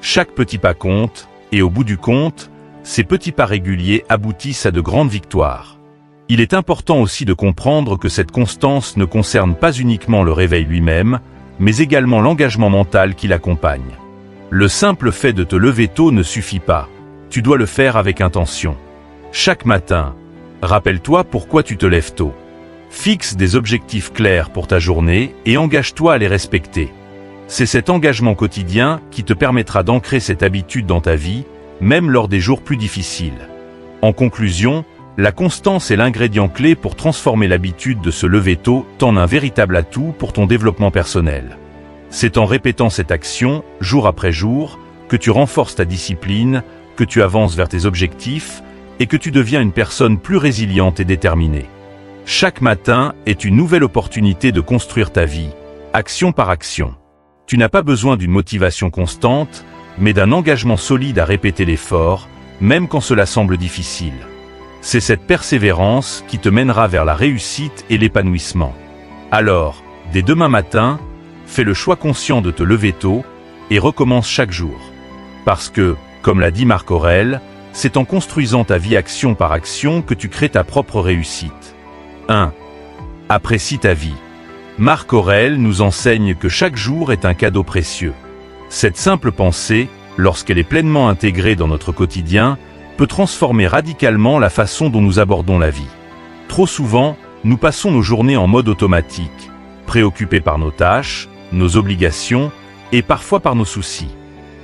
Chaque petit pas compte, et au bout du compte, ces petits pas réguliers aboutissent à de grandes victoires. Il est important aussi de comprendre que cette constance ne concerne pas uniquement le réveil lui-même, mais également l'engagement mental qui l'accompagne. Le simple fait de te lever tôt ne suffit pas, tu dois le faire avec intention. Chaque matin, rappelle-toi pourquoi tu te lèves tôt. Fixe des objectifs clairs pour ta journée et engage-toi à les respecter. C'est cet engagement quotidien qui te permettra d'ancrer cette habitude dans ta vie, même lors des jours plus difficiles. En conclusion, la constance est l'ingrédient clé pour transformer l'habitude de se lever tôt en un véritable atout pour ton développement personnel. C'est en répétant cette action, jour après jour, que tu renforces ta discipline, que tu avances vers tes objectifs et que tu deviens une personne plus résiliente et déterminée. Chaque matin est une nouvelle opportunité de construire ta vie, action par action. Tu n'as pas besoin d'une motivation constante, mais d'un engagement solide à répéter l'effort, même quand cela semble difficile. C'est cette persévérance qui te mènera vers la réussite et l'épanouissement. Alors, dès demain matin, fais le choix conscient de te lever tôt et recommence chaque jour. Parce que, comme l'a dit Marc Aurèle, c'est en construisant ta vie action par action que tu crées ta propre réussite. 1. Apprécie ta vie. Marc Aurèle nous enseigne que chaque jour est un cadeau précieux. Cette simple pensée, lorsqu'elle est pleinement intégrée dans notre quotidien, peut transformer radicalement la façon dont nous abordons la vie. Trop souvent, nous passons nos journées en mode automatique, préoccupés par nos tâches, nos obligations et parfois par nos soucis.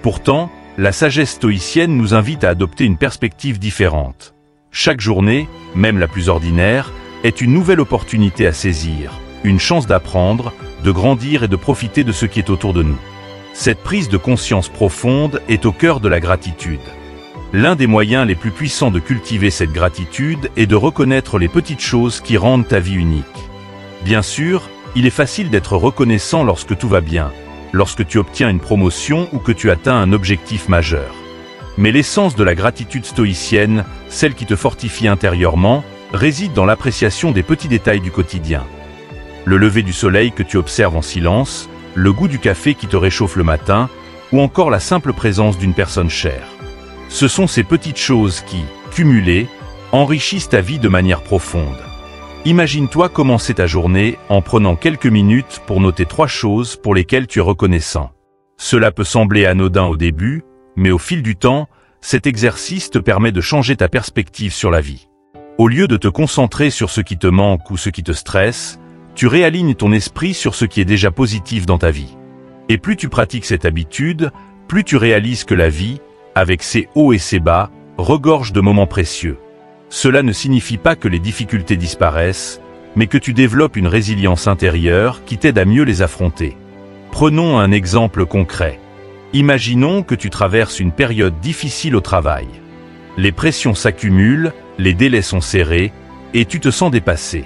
Pourtant, la sagesse stoïcienne nous invite à adopter une perspective différente. Chaque journée, même la plus ordinaire, est une nouvelle opportunité à saisir, une chance d'apprendre, de grandir et de profiter de ce qui est autour de nous. Cette prise de conscience profonde est au cœur de la gratitude. L'un des moyens les plus puissants de cultiver cette gratitude est de reconnaître les petites choses qui rendent ta vie unique. Bien sûr, il est facile d'être reconnaissant lorsque tout va bien, lorsque tu obtiens une promotion ou que tu atteins un objectif majeur. Mais l'essence de la gratitude stoïcienne, celle qui te fortifie intérieurement, réside dans l'appréciation des petits détails du quotidien. Le lever du soleil que tu observes en silence, le goût du café qui te réchauffe le matin, ou encore la simple présence d'une personne chère. Ce sont ces petites choses qui, cumulées, enrichissent ta vie de manière profonde. Imagine-toi commencer ta journée en prenant quelques minutes pour noter 3 choses pour lesquelles tu es reconnaissant. Cela peut sembler anodin au début, mais au fil du temps, cet exercice te permet de changer ta perspective sur la vie. Au lieu de te concentrer sur ce qui te manque ou ce qui te stresse, tu réalignes ton esprit sur ce qui est déjà positif dans ta vie. Et plus tu pratiques cette habitude, plus tu réalises que la vie, avec ses hauts et ses bas, regorge de moments précieux. Cela ne signifie pas que les difficultés disparaissent, mais que tu développes une résilience intérieure qui t'aide à mieux les affronter. Prenons un exemple concret. Imaginons que tu traverses une période difficile au travail. Les pressions s'accumulent, les délais sont serrés, et tu te sens dépassé.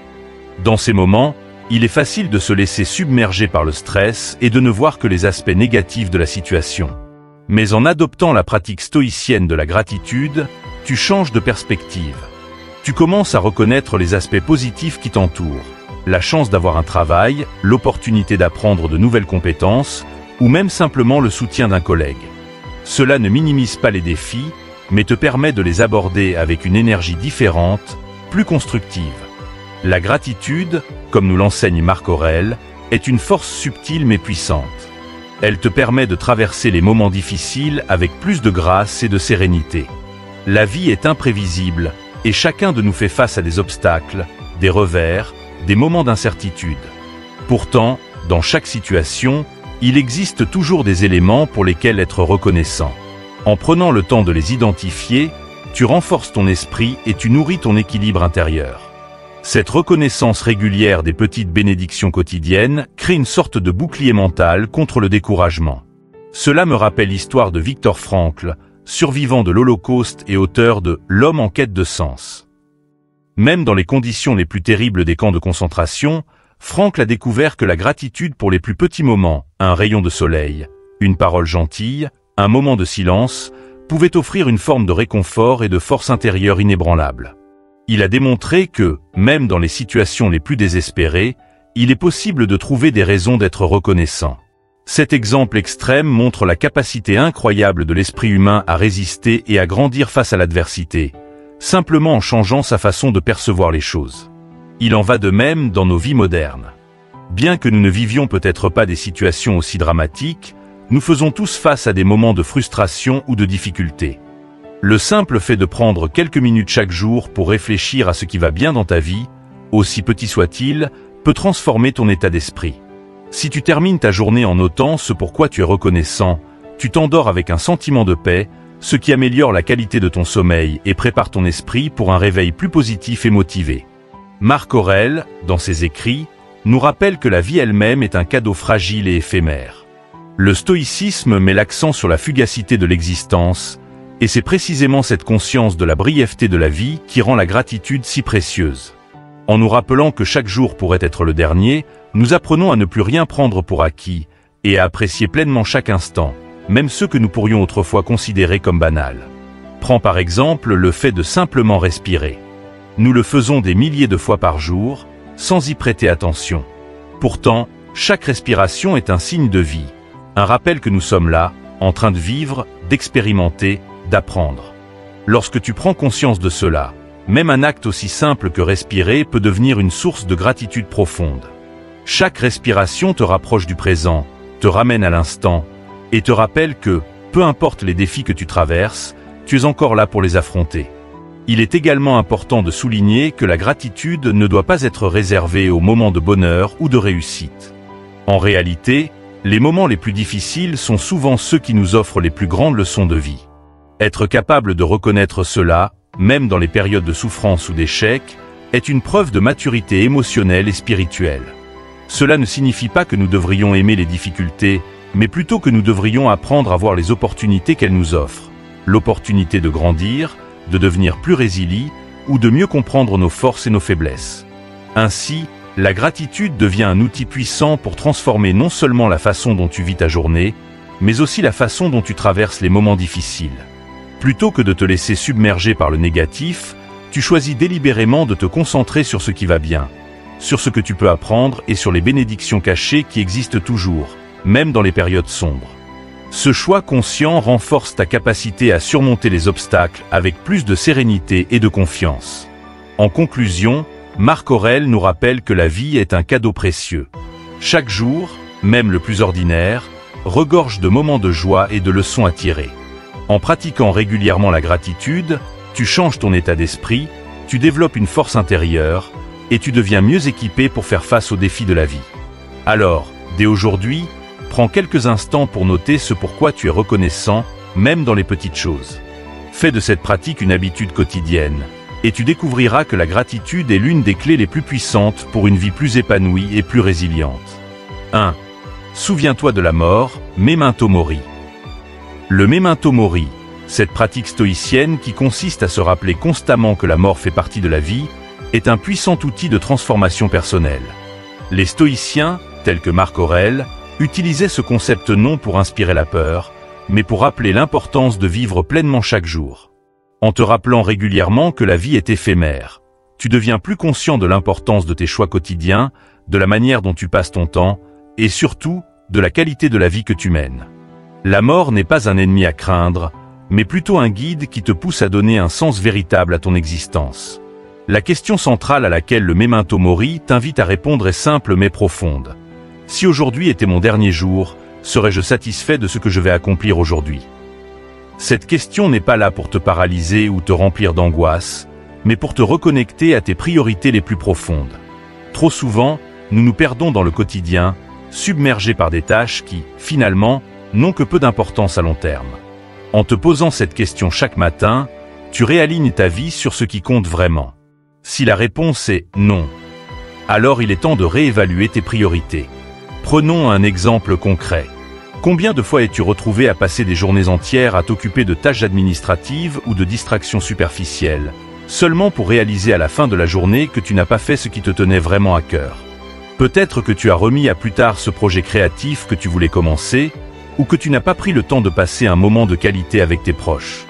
Dans ces moments, il est facile de se laisser submerger par le stress et de ne voir que les aspects négatifs de la situation. Mais en adoptant la pratique stoïcienne de la gratitude, tu changes de perspective. Tu commences à reconnaître les aspects positifs qui t'entourent, la chance d'avoir un travail, l'opportunité d'apprendre de nouvelles compétences, ou même simplement le soutien d'un collègue. Cela ne minimise pas les défis, mais te permet de les aborder avec une énergie différente, plus constructive. La gratitude, comme nous l'enseigne Marc Aurèle, est une force subtile mais puissante. Elle te permet de traverser les moments difficiles avec plus de grâce et de sérénité. La vie est imprévisible, et chacun de nous fait face à des obstacles, des revers, des moments d'incertitude. Pourtant, dans chaque situation, il existe toujours des éléments pour lesquels être reconnaissant. En prenant le temps de les identifier, tu renforces ton esprit et tu nourris ton équilibre intérieur. Cette reconnaissance régulière des petites bénédictions quotidiennes crée une sorte de bouclier mental contre le découragement. Cela me rappelle l'histoire de Viktor Frankl, survivant de l'Holocauste et auteur de L'homme en quête de sens. Même dans les conditions les plus terribles des camps de concentration, Frankl a découvert que la gratitude pour les plus petits moments, un rayon de soleil, une parole gentille, un moment de silence, pouvait offrir une forme de réconfort et de force intérieure inébranlable. Il a démontré que, même dans les situations les plus désespérées, il est possible de trouver des raisons d'être reconnaissant. Cet exemple extrême montre la capacité incroyable de l'esprit humain à résister et à grandir face à l'adversité, simplement en changeant sa façon de percevoir les choses. Il en va de même dans nos vies modernes. Bien que nous ne vivions peut-être pas des situations aussi dramatiques, nous faisons tous face à des moments de frustration ou de difficulté. Le simple fait de prendre quelques minutes chaque jour pour réfléchir à ce qui va bien dans ta vie, aussi petit soit-il, peut transformer ton état d'esprit. Si tu termines ta journée en notant ce pour quoi tu es reconnaissant, tu t'endors avec un sentiment de paix, ce qui améliore la qualité de ton sommeil et prépare ton esprit pour un réveil plus positif et motivé. Marc Aurèle, dans ses écrits, nous rappelle que la vie elle-même est un cadeau fragile et éphémère. Le stoïcisme met l'accent sur la fugacité de l'existence, et c'est précisément cette conscience de la brièveté de la vie qui rend la gratitude si précieuse. En nous rappelant que chaque jour pourrait être le dernier, nous apprenons à ne plus rien prendre pour acquis, et à apprécier pleinement chaque instant, même ceux que nous pourrions autrefois considérer comme banals. Prends par exemple le fait de simplement respirer. Nous le faisons des milliers de fois par jour, sans y prêter attention. Pourtant, chaque respiration est un signe de vie, un rappel que nous sommes là, en train de vivre, d'expérimenter, d'apprendre. Lorsque tu prends conscience de cela, même un acte aussi simple que respirer peut devenir une source de gratitude profonde. Chaque respiration te rapproche du présent, te ramène à l'instant, et te rappelle que, peu importe les défis que tu traverses, tu es encore là pour les affronter. Il est également important de souligner que la gratitude ne doit pas être réservée aux moments de bonheur ou de réussite. En réalité, les moments les plus difficiles sont souvent ceux qui nous offrent les plus grandes leçons de vie. Être capable de reconnaître cela, même dans les périodes de souffrance ou d'échec, est une preuve de maturité émotionnelle et spirituelle. Cela ne signifie pas que nous devrions aimer les difficultés, mais plutôt que nous devrions apprendre à voir les opportunités qu'elles nous offrent. L'opportunité de grandir, de devenir plus résilient ou de mieux comprendre nos forces et nos faiblesses. Ainsi, la gratitude devient un outil puissant pour transformer non seulement la façon dont tu vis ta journée, mais aussi la façon dont tu traverses les moments difficiles. Plutôt que de te laisser submerger par le négatif, tu choisis délibérément de te concentrer sur ce qui va bien, sur ce que tu peux apprendre et sur les bénédictions cachées qui existent toujours, même dans les périodes sombres. Ce choix conscient renforce ta capacité à surmonter les obstacles avec plus de sérénité et de confiance. En conclusion, Marc Aurèle nous rappelle que la vie est un cadeau précieux. Chaque jour, même le plus ordinaire, regorge de moments de joie et de leçons à tirer. En pratiquant régulièrement la gratitude, tu changes ton état d'esprit, tu développes une force intérieure, et tu deviens mieux équipé pour faire face aux défis de la vie. Alors, dès aujourd'hui, prends quelques instants pour noter ce pourquoi tu es reconnaissant, même dans les petites choses. Fais de cette pratique une habitude quotidienne, et tu découvriras que la gratitude est l'une des clés les plus puissantes pour une vie plus épanouie et plus résiliente. 1. Souviens-toi de la mort, Memento Mori. Le Memento Mori, cette pratique stoïcienne qui consiste à se rappeler constamment que la mort fait partie de la vie, est un puissant outil de transformation personnelle. Les stoïciens, tels que Marc Aurèle, utilisaient ce concept non pour inspirer la peur, mais pour rappeler l'importance de vivre pleinement chaque jour. En te rappelant régulièrement que la vie est éphémère, tu deviens plus conscient de l'importance de tes choix quotidiens, de la manière dont tu passes ton temps, et surtout, de la qualité de la vie que tu mènes. La mort n'est pas un ennemi à craindre, mais plutôt un guide qui te pousse à donner un sens véritable à ton existence. La question centrale à laquelle le Memento Mori t'invite à répondre est simple mais profonde. Si aujourd'hui était mon dernier jour, serais-je satisfait de ce que je vais accomplir aujourd'hui? Cette question n'est pas là pour te paralyser ou te remplir d'angoisse, mais pour te reconnecter à tes priorités les plus profondes. Trop souvent, nous nous perdons dans le quotidien, submergés par des tâches qui, finalement, n'ont que peu d'importance à long terme. En te posant cette question chaque matin, tu réalignes ta vie sur ce qui compte vraiment. Si la réponse est non, alors il est temps de réévaluer tes priorités. Prenons un exemple concret. Combien de fois es-tu retrouvé à passer des journées entières à t'occuper de tâches administratives ou de distractions superficielles, seulement pour réaliser à la fin de la journée que tu n'as pas fait ce qui te tenait vraiment à cœur? Peut-être que tu as remis à plus tard ce projet créatif que tu voulais commencer, ou que tu n'as pas pris le temps de passer un moment de qualité avec tes proches.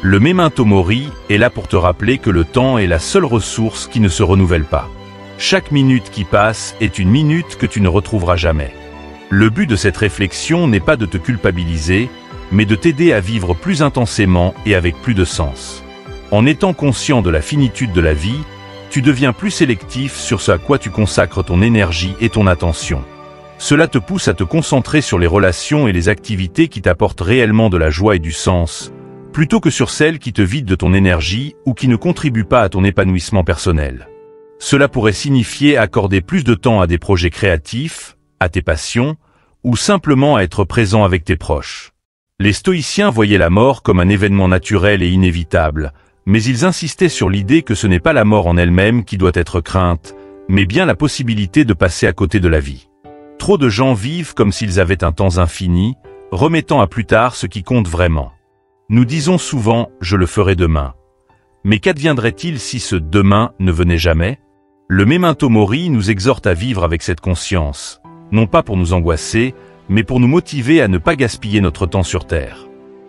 Le Memento Mori est là pour te rappeler que le temps est la seule ressource qui ne se renouvelle pas. Chaque minute qui passe est une minute que tu ne retrouveras jamais. Le but de cette réflexion n'est pas de te culpabiliser, mais de t'aider à vivre plus intensément et avec plus de sens. En étant conscient de la finitude de la vie, tu deviens plus sélectif sur ce à quoi tu consacres ton énergie et ton attention. Cela te pousse à te concentrer sur les relations et les activités qui t'apportent réellement de la joie et du sens, plutôt que sur celles qui te vident de ton énergie ou qui ne contribuent pas à ton épanouissement personnel. Cela pourrait signifier accorder plus de temps à des projets créatifs, à tes passions, ou simplement à être présent avec tes proches. Les stoïciens voyaient la mort comme un événement naturel et inévitable, mais ils insistaient sur l'idée que ce n'est pas la mort en elle-même qui doit être crainte, mais bien la possibilité de passer à côté de la vie. Trop de gens vivent comme s'ils avaient un temps infini, remettant à plus tard ce qui compte vraiment. Nous disons souvent « je le ferai demain ». Mais qu'adviendrait-il si ce « demain » ne venait jamais? Le Memento Mori nous exhorte à vivre avec cette conscience, non pas pour nous angoisser, mais pour nous motiver à ne pas gaspiller notre temps sur Terre.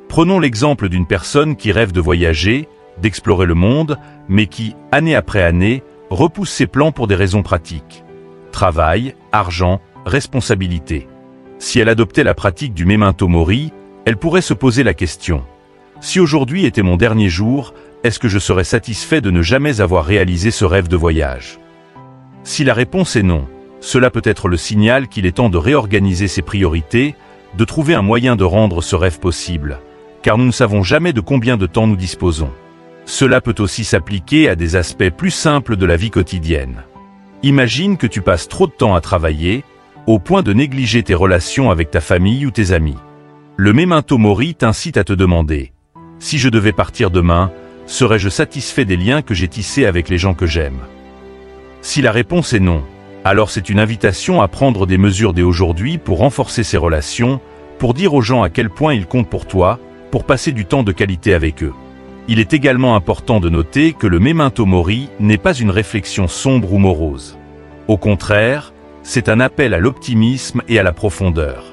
Prenons l'exemple d'une personne qui rêve de voyager, d'explorer le monde, mais qui, année après année, repousse ses plans pour des raisons pratiques. Travail, argent, responsabilité. Si elle adoptait la pratique du Memento Mori, elle pourrait se poser la question: si aujourd'hui était mon dernier jour, est-ce que je serais satisfait de ne jamais avoir réalisé ce rêve de voyage? Si la réponse est non, cela peut être le signal qu'il est temps de réorganiser ses priorités, de trouver un moyen de rendre ce rêve possible, car nous ne savons jamais de combien de temps nous disposons. Cela peut aussi s'appliquer à des aspects plus simples de la vie quotidienne. Imagine que tu passes trop de temps à travailler, au point de négliger tes relations avec ta famille ou tes amis. Le Memento Mori t'incite à te demander: si je devais partir demain, serais-je satisfait des liens que j'ai tissés avec les gens que j'aime? Si la réponse est non, alors c'est une invitation à prendre des mesures dès aujourd'hui pour renforcer ces relations, pour dire aux gens à quel point ils comptent pour toi, pour passer du temps de qualité avec eux. Il est également important de noter que le Memento Mori n'est pas une réflexion sombre ou morose. Au contraire, c'est un appel à l'optimisme et à la profondeur.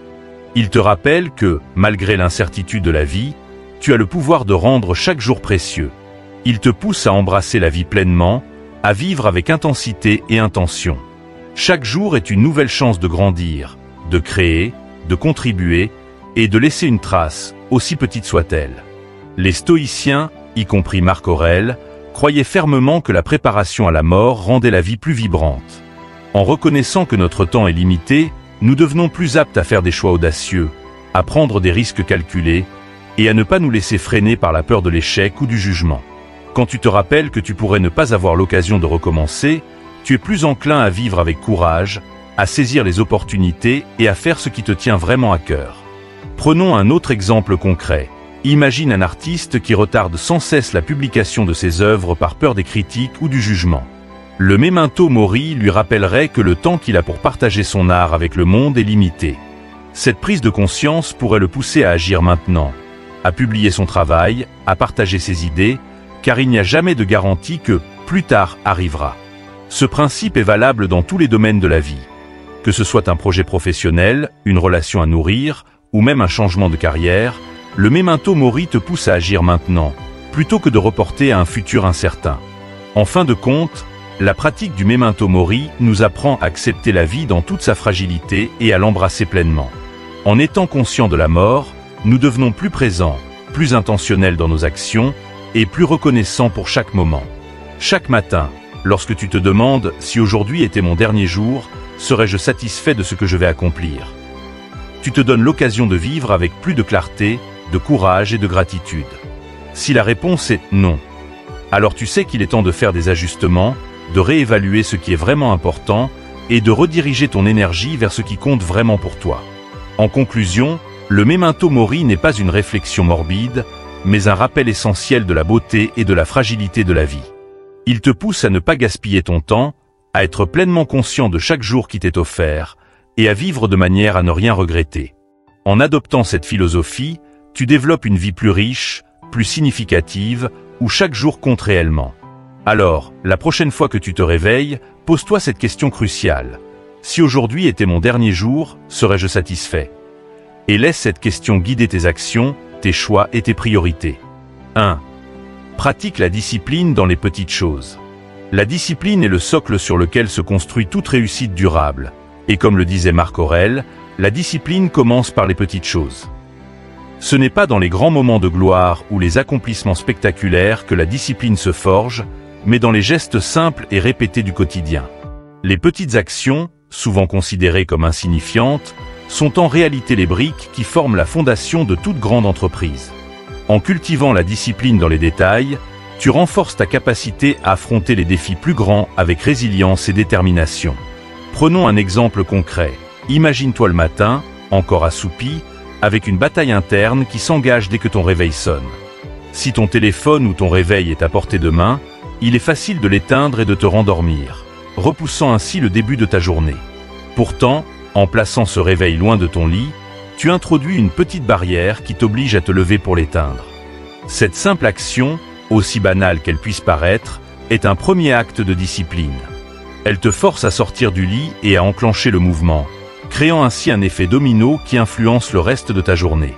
Il te rappelle que, malgré l'incertitude de la vie, tu as le pouvoir de rendre chaque jour précieux. Il te pousse à embrasser la vie pleinement, à vivre avec intensité et intention. Chaque jour est une nouvelle chance de grandir, de créer, de contribuer et de laisser une trace, aussi petite soit-elle. Les stoïciens, y compris Marc Aurèle, croyaient fermement que la préparation à la mort rendait la vie plus vibrante. En reconnaissant que notre temps est limité, nous devenons plus aptes à faire des choix audacieux, à prendre des risques calculés et à ne pas nous laisser freiner par la peur de l'échec ou du jugement. Quand tu te rappelles que tu pourrais ne pas avoir l'occasion de recommencer, tu es plus enclin à vivre avec courage, à saisir les opportunités et à faire ce qui te tient vraiment à cœur. Prenons un autre exemple concret. Imagine un artiste qui retarde sans cesse la publication de ses œuvres par peur des critiques ou du jugement. Le Memento Mori lui rappellerait que le temps qu'il a pour partager son art avec le monde est limité. Cette prise de conscience pourrait le pousser à agir maintenant, à publier son travail, à partager ses idées, car il n'y a jamais de garantie que « plus tard » arrivera. Ce principe est valable dans tous les domaines de la vie. Que ce soit un projet professionnel, une relation à nourrir, ou même un changement de carrière, le Memento Mori te pousse à agir maintenant, plutôt que de reporter à un futur incertain. En fin de compte, la pratique du Memento Mori nous apprend à accepter la vie dans toute sa fragilité et à l'embrasser pleinement. En étant conscient de la mort, nous devenons plus présents, plus intentionnels dans nos actions et plus reconnaissants pour chaque moment. Chaque matin, lorsque tu te demandes si aujourd'hui était mon dernier jour, serais-je satisfait de ce que je vais accomplir? Tu te donnes l'occasion de vivre avec plus de clarté, de courage et de gratitude. Si la réponse est non, alors tu sais qu'il est temps de faire des ajustements, de réévaluer ce qui est vraiment important et de rediriger ton énergie vers ce qui compte vraiment pour toi. En conclusion, le Memento Mori n'est pas une réflexion morbide, mais un rappel essentiel de la beauté et de la fragilité de la vie. Il te pousse à ne pas gaspiller ton temps, à être pleinement conscient de chaque jour qui t'est offert, et à vivre de manière à ne rien regretter. En adoptant cette philosophie, tu développes une vie plus riche, plus significative, où chaque jour compte réellement. Alors, la prochaine fois que tu te réveilles, pose-toi cette question cruciale. Si aujourd'hui était mon dernier jour, serais-je satisfait? Et laisse cette question guider tes actions, tes choix et tes priorités. 1. Pratique la discipline dans les petites choses. La discipline est le socle sur lequel se construit toute réussite durable. Et comme le disait Marc Aurèle, la discipline commence par les petites choses. Ce n'est pas dans les grands moments de gloire ou les accomplissements spectaculaires que la discipline se forge, mais dans les gestes simples et répétés du quotidien. Les petites actions, souvent considérées comme insignifiantes, sont en réalité les briques qui forment la fondation de toute grande entreprise. En cultivant la discipline dans les détails, tu renforces ta capacité à affronter les défis plus grands avec résilience et détermination. Prenons un exemple concret. Imagine-toi le matin, encore assoupi, avec une bataille interne qui s'engage dès que ton réveil sonne. Si ton téléphone ou ton réveil est à portée de main, il est facile de l'éteindre et de te rendormir, repoussant ainsi le début de ta journée. Pourtant, en plaçant ce réveil loin de ton lit, tu introduis une petite barrière qui t'oblige à te lever pour l'éteindre. Cette simple action, aussi banale qu'elle puisse paraître, est un premier acte de discipline. Elle te force à sortir du lit et à enclencher le mouvement, créant ainsi un effet domino qui influence le reste de ta journée.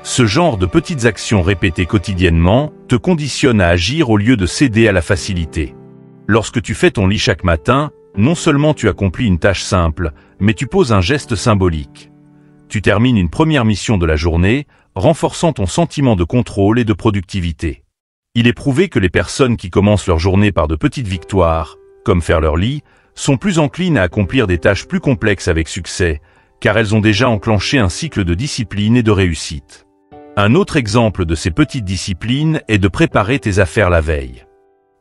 Ce genre de petites actions répétées quotidiennement te conditionne à agir au lieu de céder à la facilité. Lorsque tu fais ton lit chaque matin, non seulement tu accomplis une tâche simple, mais tu poses un geste symbolique. Tu termines une première mission de la journée, renforçant ton sentiment de contrôle et de productivité. Il est prouvé que les personnes qui commencent leur journée par de petites victoires, comme faire leur lit, sont plus enclines à accomplir des tâches plus complexes avec succès, car elles ont déjà enclenché un cycle de discipline et de réussite. Un autre exemple de ces petites disciplines est de préparer tes affaires la veille.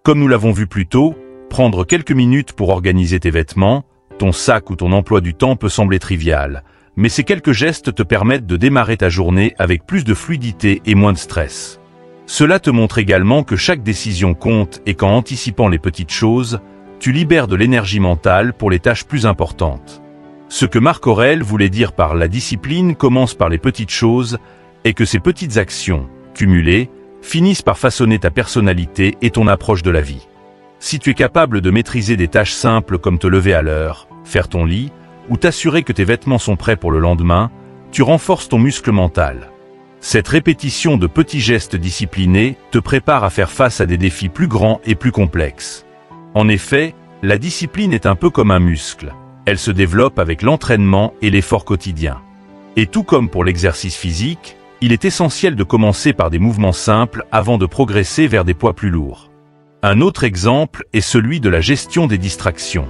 Comme nous l'avons vu plus tôt, prendre quelques minutes pour organiser tes vêtements, ton sac ou ton emploi du temps peut sembler trivial, mais ces quelques gestes te permettent de démarrer ta journée avec plus de fluidité et moins de stress. Cela te montre également que chaque décision compte et qu'en anticipant les petites choses, tu libères de l'énergie mentale pour les tâches plus importantes. Ce que Marc Aurèle voulait dire par la discipline commence par les petites choses est que ces petites actions, cumulées, finissent par façonner ta personnalité et ton approche de la vie. Si tu es capable de maîtriser des tâches simples comme te lever à l'heure, faire ton lit, ou t'assurer que tes vêtements sont prêts pour le lendemain, tu renforces ton muscle mental. Cette répétition de petits gestes disciplinés te prépare à faire face à des défis plus grands et plus complexes. En effet, la discipline est un peu comme un muscle. Elle se développe avec l'entraînement et l'effort quotidien. Et tout comme pour l'exercice physique, il est essentiel de commencer par des mouvements simples avant de progresser vers des poids plus lourds. Un autre exemple est celui de la gestion des distractions.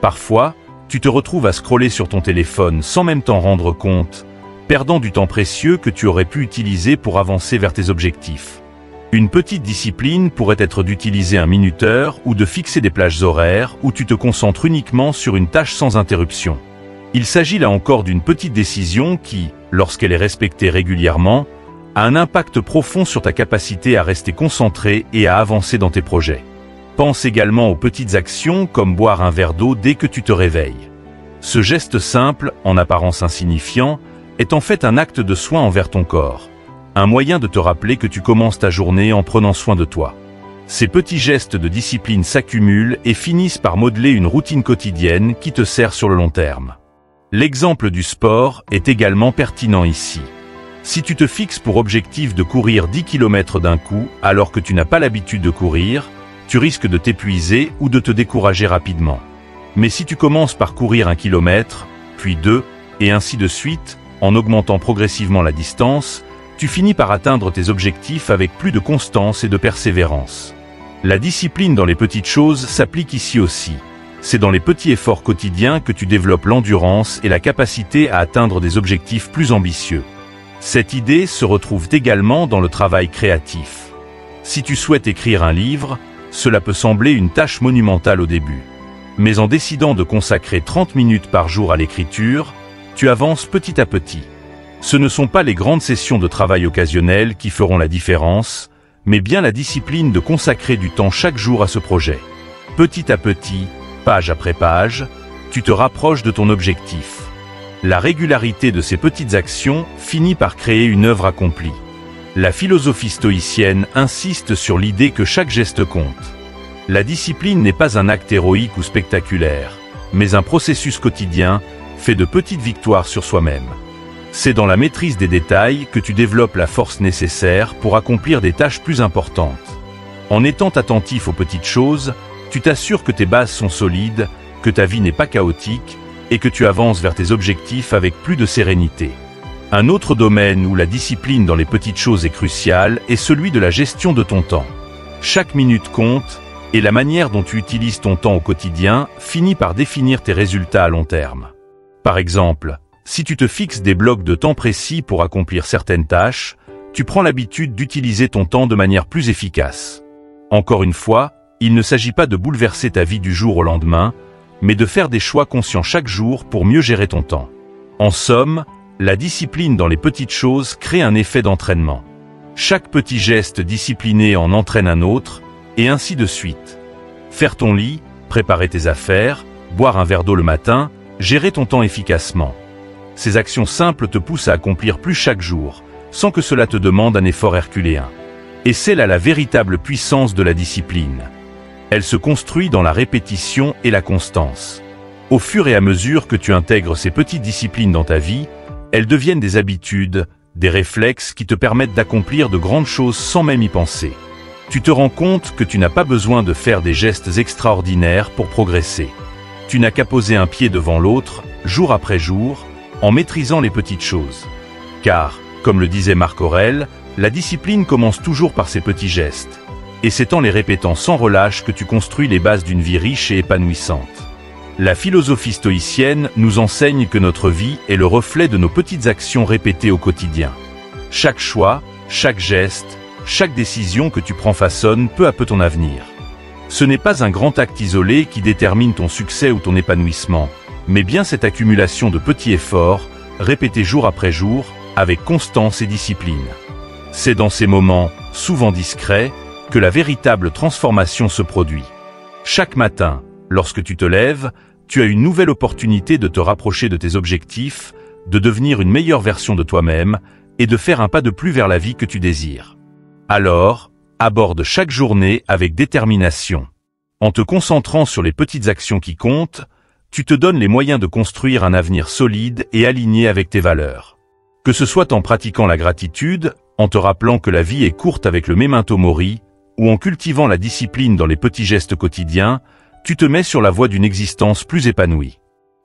Parfois, tu te retrouves à scroller sur ton téléphone sans même t'en rendre compte, perdant du temps précieux que tu aurais pu utiliser pour avancer vers tes objectifs. Une petite discipline pourrait être d'utiliser un minuteur ou de fixer des plages horaires où tu te concentres uniquement sur une tâche sans interruption. Il s'agit là encore d'une petite décision qui, lorsqu'elle est respectée régulièrement, a un impact profond sur ta capacité à rester concentré et à avancer dans tes projets. Pense également aux petites actions comme boire un verre d'eau dès que tu te réveilles. Ce geste simple, en apparence insignifiant, est en fait un acte de soin envers ton corps, un moyen de te rappeler que tu commences ta journée en prenant soin de toi. Ces petits gestes de discipline s'accumulent et finissent par modeler une routine quotidienne qui te sert sur le long terme. L'exemple du sport est également pertinent ici. Si tu te fixes pour objectif de courir 10 km d'un coup alors que tu n'as pas l'habitude de courir, tu risques de t'épuiser ou de te décourager rapidement. Mais si tu commences par courir 1 kilomètre, puis 2, et ainsi de suite, en augmentant progressivement la distance, tu finis par atteindre tes objectifs avec plus de constance et de persévérance. La discipline dans les petites choses s'applique ici aussi. C'est dans les petits efforts quotidiens que tu développes l'endurance et la capacité à atteindre des objectifs plus ambitieux. Cette idée se retrouve également dans le travail créatif. Si tu souhaites écrire un livre, cela peut sembler une tâche monumentale au début. Mais en décidant de consacrer 30 minutes par jour à l'écriture, tu avances petit à petit. Ce ne sont pas les grandes sessions de travail occasionnelles qui feront la différence, mais bien la discipline de consacrer du temps chaque jour à ce projet. Petit à petit, page après page, tu te rapproches de ton objectif. La régularité de ces petites actions finit par créer une œuvre accomplie. La philosophie stoïcienne insiste sur l'idée que chaque geste compte. La discipline n'est pas un acte héroïque ou spectaculaire, mais un processus quotidien fait de petites victoires sur soi-même. C'est dans la maîtrise des détails que tu développes la force nécessaire pour accomplir des tâches plus importantes. En étant attentif aux petites choses, tu t'assures que tes bases sont solides, que ta vie n'est pas chaotique et que tu avances vers tes objectifs avec plus de sérénité. Un autre domaine où la discipline dans les petites choses est cruciale est celui de la gestion de ton temps. Chaque minute compte et la manière dont tu utilises ton temps au quotidien finit par définir tes résultats à long terme. Par exemple, si tu te fixes des blocs de temps précis pour accomplir certaines tâches, tu prends l'habitude d'utiliser ton temps de manière plus efficace. Encore une fois, il ne s'agit pas de bouleverser ta vie du jour au lendemain, mais de faire des choix conscients chaque jour pour mieux gérer ton temps. En somme, la discipline dans les petites choses crée un effet d'entraînement. Chaque petit geste discipliné en entraîne un autre, et ainsi de suite. Faire ton lit, préparer tes affaires, boire un verre d'eau le matin, gérer ton temps efficacement. Ces actions simples te poussent à accomplir plus chaque jour, sans que cela te demande un effort herculéen. Et c'est là la véritable puissance de la discipline. Elle se construit dans la répétition et la constance. Au fur et à mesure que tu intègres ces petites disciplines dans ta vie, elles deviennent des habitudes, des réflexes qui te permettent d'accomplir de grandes choses sans même y penser. Tu te rends compte que tu n'as pas besoin de faire des gestes extraordinaires pour progresser. Tu n'as qu'à poser un pied devant l'autre, jour après jour, en maîtrisant les petites choses. Car, comme le disait Marc Aurèle, la discipline commence toujours par ces petits gestes. Et c'est en les répétant sans relâche que tu construis les bases d'une vie riche et épanouissante. La philosophie stoïcienne nous enseigne que notre vie est le reflet de nos petites actions répétées au quotidien. Chaque choix, chaque geste, chaque décision que tu prends façonne peu à peu ton avenir. Ce n'est pas un grand acte isolé qui détermine ton succès ou ton épanouissement, mais bien cette accumulation de petits efforts, répétés jour après jour, avec constance et discipline. C'est dans ces moments, souvent discrets, que la véritable transformation se produit. Chaque matin, lorsque tu te lèves, tu as une nouvelle opportunité de te rapprocher de tes objectifs, de devenir une meilleure version de toi-même et de faire un pas de plus vers la vie que tu désires. Alors, aborde chaque journée avec détermination. En te concentrant sur les petites actions qui comptent, tu te donnes les moyens de construire un avenir solide et aligné avec tes valeurs. Que ce soit en pratiquant la gratitude, en te rappelant que la vie est courte avec le memento mori, ou en cultivant la discipline dans les petits gestes quotidiens, tu te mets sur la voie d'une existence plus épanouie.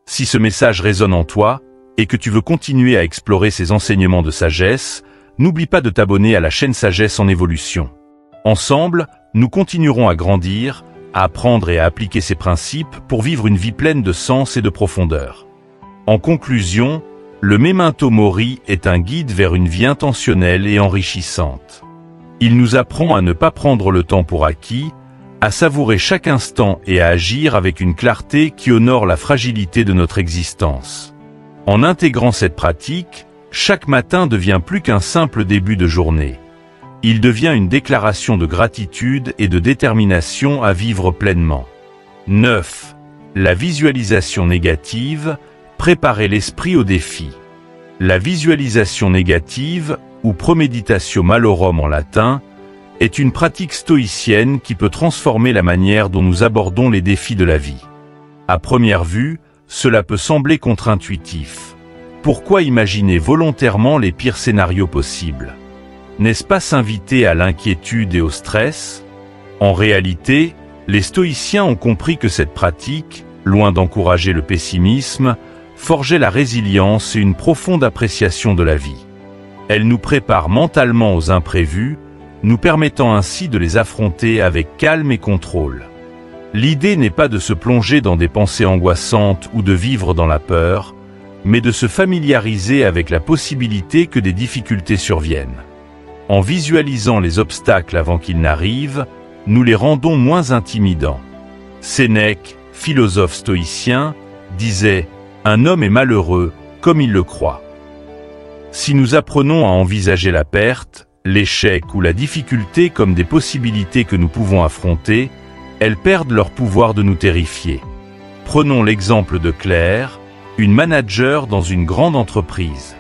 Si ce message résonne en toi, et que tu veux continuer à explorer ces enseignements de sagesse, n'oublie pas de t'abonner à la chaîne Sagesse en Évolution. Ensemble, nous continuerons à grandir, à apprendre et à appliquer ces principes pour vivre une vie pleine de sens et de profondeur. En conclusion, le Memento Mori est un guide vers une vie intentionnelle et enrichissante. Il nous apprend à ne pas prendre le temps pour acquis, à savourer chaque instant et à agir avec une clarté qui honore la fragilité de notre existence. En intégrant cette pratique, chaque matin devient plus qu'un simple début de journée. Il devient une déclaration de gratitude et de détermination à vivre pleinement. 9. La visualisation négative, préparer l'esprit au défi. La visualisation négative, ou premeditatio malorum en latin, est une pratique stoïcienne qui peut transformer la manière dont nous abordons les défis de la vie. À première vue, cela peut sembler contre-intuitif. Pourquoi imaginer volontairement les pires scénarios possibles? N'est-ce pas s'inviter à l'inquiétude et au stress? En réalité, les stoïciens ont compris que cette pratique, loin d'encourager le pessimisme, forgeait la résilience et une profonde appréciation de la vie. Elle nous prépare mentalement aux imprévus, nous permettant ainsi de les affronter avec calme et contrôle. L'idée n'est pas de se plonger dans des pensées angoissantes ou de vivre dans la peur, mais de se familiariser avec la possibilité que des difficultés surviennent. En visualisant les obstacles avant qu'ils n'arrivent, nous les rendons moins intimidants. Sénèque, philosophe stoïcien, disait « Un homme est malheureux comme il le croit ». Si nous apprenons à envisager la perte, L'échec ou la difficulté comme des possibilités que nous pouvons affronter, elles perdent leur pouvoir de nous terrifier. Prenons l'exemple de Claire, une manager dans une grande entreprise.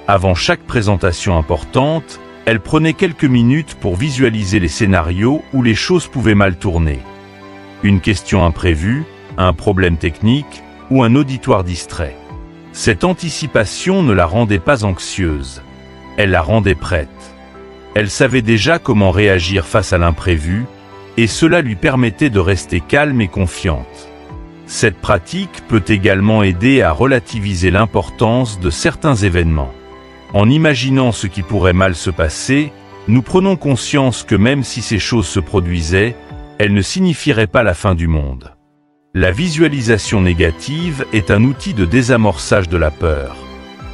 Avant chaque présentation importante, elle prenait quelques minutes pour visualiser les scénarios où les choses pouvaient mal tourner. Une question imprévue, un problème technique ou un auditoire distrait. Cette anticipation ne la rendait pas anxieuse. Elle la rendait prête. Elle savait déjà comment réagir face à l'imprévu, et cela lui permettait de rester calme et confiante. Cette pratique peut également aider à relativiser l'importance de certains événements. En imaginant ce qui pourrait mal se passer, nous prenons conscience que même si ces choses se produisaient, elles ne signifieraient pas la fin du monde. La visualisation négative est un outil de désamorçage de la peur,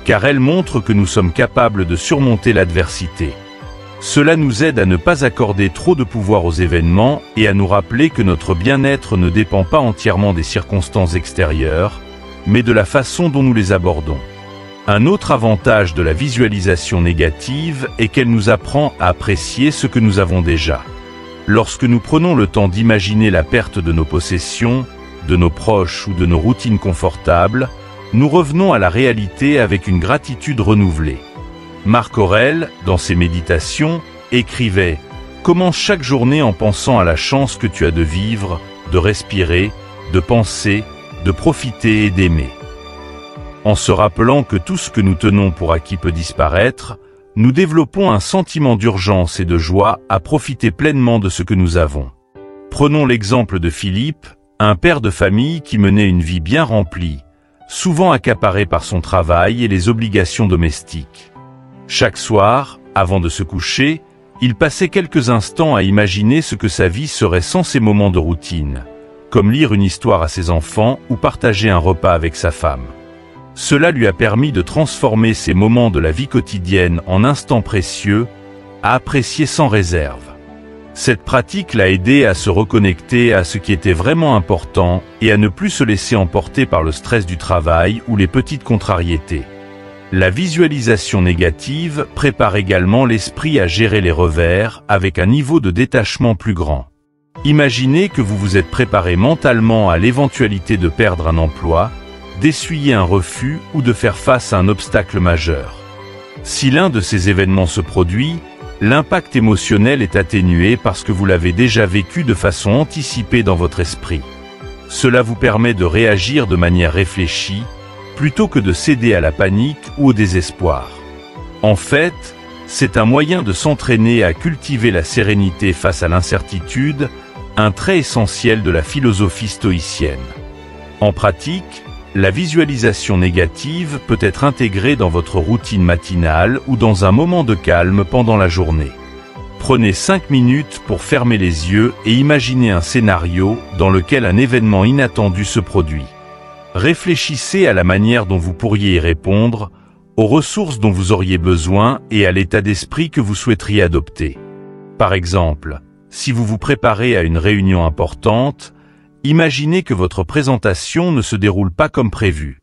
car elle montre que nous sommes capables de surmonter l'adversité. Cela nous aide à ne pas accorder trop de pouvoir aux événements et à nous rappeler que notre bien-être ne dépend pas entièrement des circonstances extérieures, mais de la façon dont nous les abordons. Un autre avantage de la visualisation négative est qu'elle nous apprend à apprécier ce que nous avons déjà. Lorsque nous prenons le temps d'imaginer la perte de nos possessions, de nos proches ou de nos routines confortables, nous revenons à la réalité avec une gratitude renouvelée. Marc Aurèle, dans ses méditations, écrivait « Commence chaque journée en pensant à la chance que tu as de vivre, de respirer, de penser, de profiter et d'aimer. » En se rappelant que tout ce que nous tenons pour acquis peut disparaître, nous développons un sentiment d'urgence et de joie à profiter pleinement de ce que nous avons. Prenons l'exemple de Philippe, un père de famille qui menait une vie bien remplie, souvent accaparé par son travail et les obligations domestiques. Chaque soir, avant de se coucher, il passait quelques instants à imaginer ce que sa vie serait sans ces moments de routine, comme lire une histoire à ses enfants ou partager un repas avec sa femme. Cela lui a permis de transformer ces moments de la vie quotidienne en instants précieux, à apprécier sans réserve. Cette pratique l'a aidé à se reconnecter à ce qui était vraiment important et à ne plus se laisser emporter par le stress du travail ou les petites contrariétés. La visualisation négative prépare également l'esprit à gérer les revers avec un niveau de détachement plus grand. Imaginez que vous vous êtes préparé mentalement à l'éventualité de perdre un emploi, d'essuyer un refus ou de faire face à un obstacle majeur. Si l'un de ces événements se produit, l'impact émotionnel est atténué parce que vous l'avez déjà vécu de façon anticipée dans votre esprit. Cela vous permet de réagir de manière réfléchie, plutôt que de céder à la panique ou au désespoir. En fait, c'est un moyen de s'entraîner à cultiver la sérénité face à l'incertitude, un trait essentiel de la philosophie stoïcienne. En pratique, la visualisation négative peut être intégrée dans votre routine matinale ou dans un moment de calme pendant la journée. Prenez 5 minutes pour fermer les yeux et imaginer un scénario dans lequel un événement inattendu se produit. Réfléchissez à la manière dont vous pourriez y répondre, aux ressources dont vous auriez besoin et à l'état d'esprit que vous souhaiteriez adopter. Par exemple, si vous vous préparez à une réunion importante, imaginez que votre présentation ne se déroule pas comme prévu.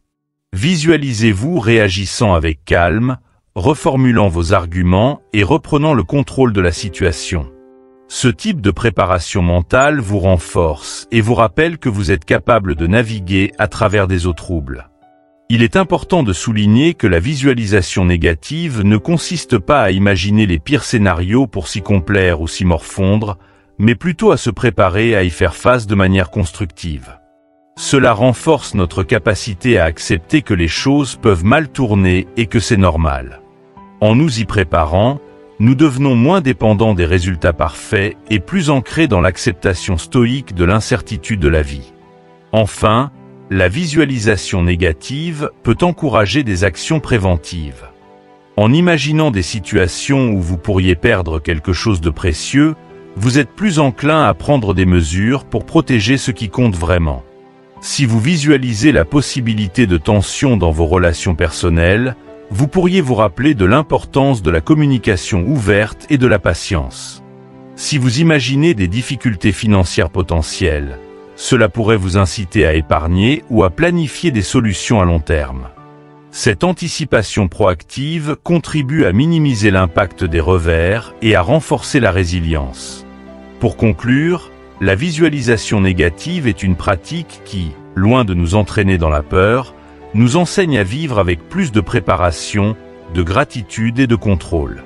Visualisez-vous réagissant avec calme, reformulant vos arguments et reprenant le contrôle de la situation. Ce type de préparation mentale vous renforce et vous rappelle que vous êtes capable de naviguer à travers des eaux troubles. Il est important de souligner que la visualisation négative ne consiste pas à imaginer les pires scénarios pour s'y complaire ou s'y morfondre, mais plutôt à se préparer à y faire face de manière constructive. Cela renforce notre capacité à accepter que les choses peuvent mal tourner et que c'est normal. En nous y préparant, nous devenons moins dépendants des résultats parfaits et plus ancrés dans l'acceptation stoïque de l'incertitude de la vie. Enfin, la visualisation négative peut encourager des actions préventives. En imaginant des situations où vous pourriez perdre quelque chose de précieux, vous êtes plus enclin à prendre des mesures pour protéger ce qui compte vraiment. Si vous visualisez la possibilité de tension dans vos relations personnelles, vous pourriez vous rappeler de l'importance de la communication ouverte et de la patience. Si vous imaginez des difficultés financières potentielles, cela pourrait vous inciter à épargner ou à planifier des solutions à long terme. Cette anticipation proactive contribue à minimiser l'impact des revers et à renforcer la résilience. Pour conclure, la visualisation négative est une pratique qui, loin de nous entraîner dans la peur, nous enseigne à vivre avec plus de préparation, de gratitude et de contrôle.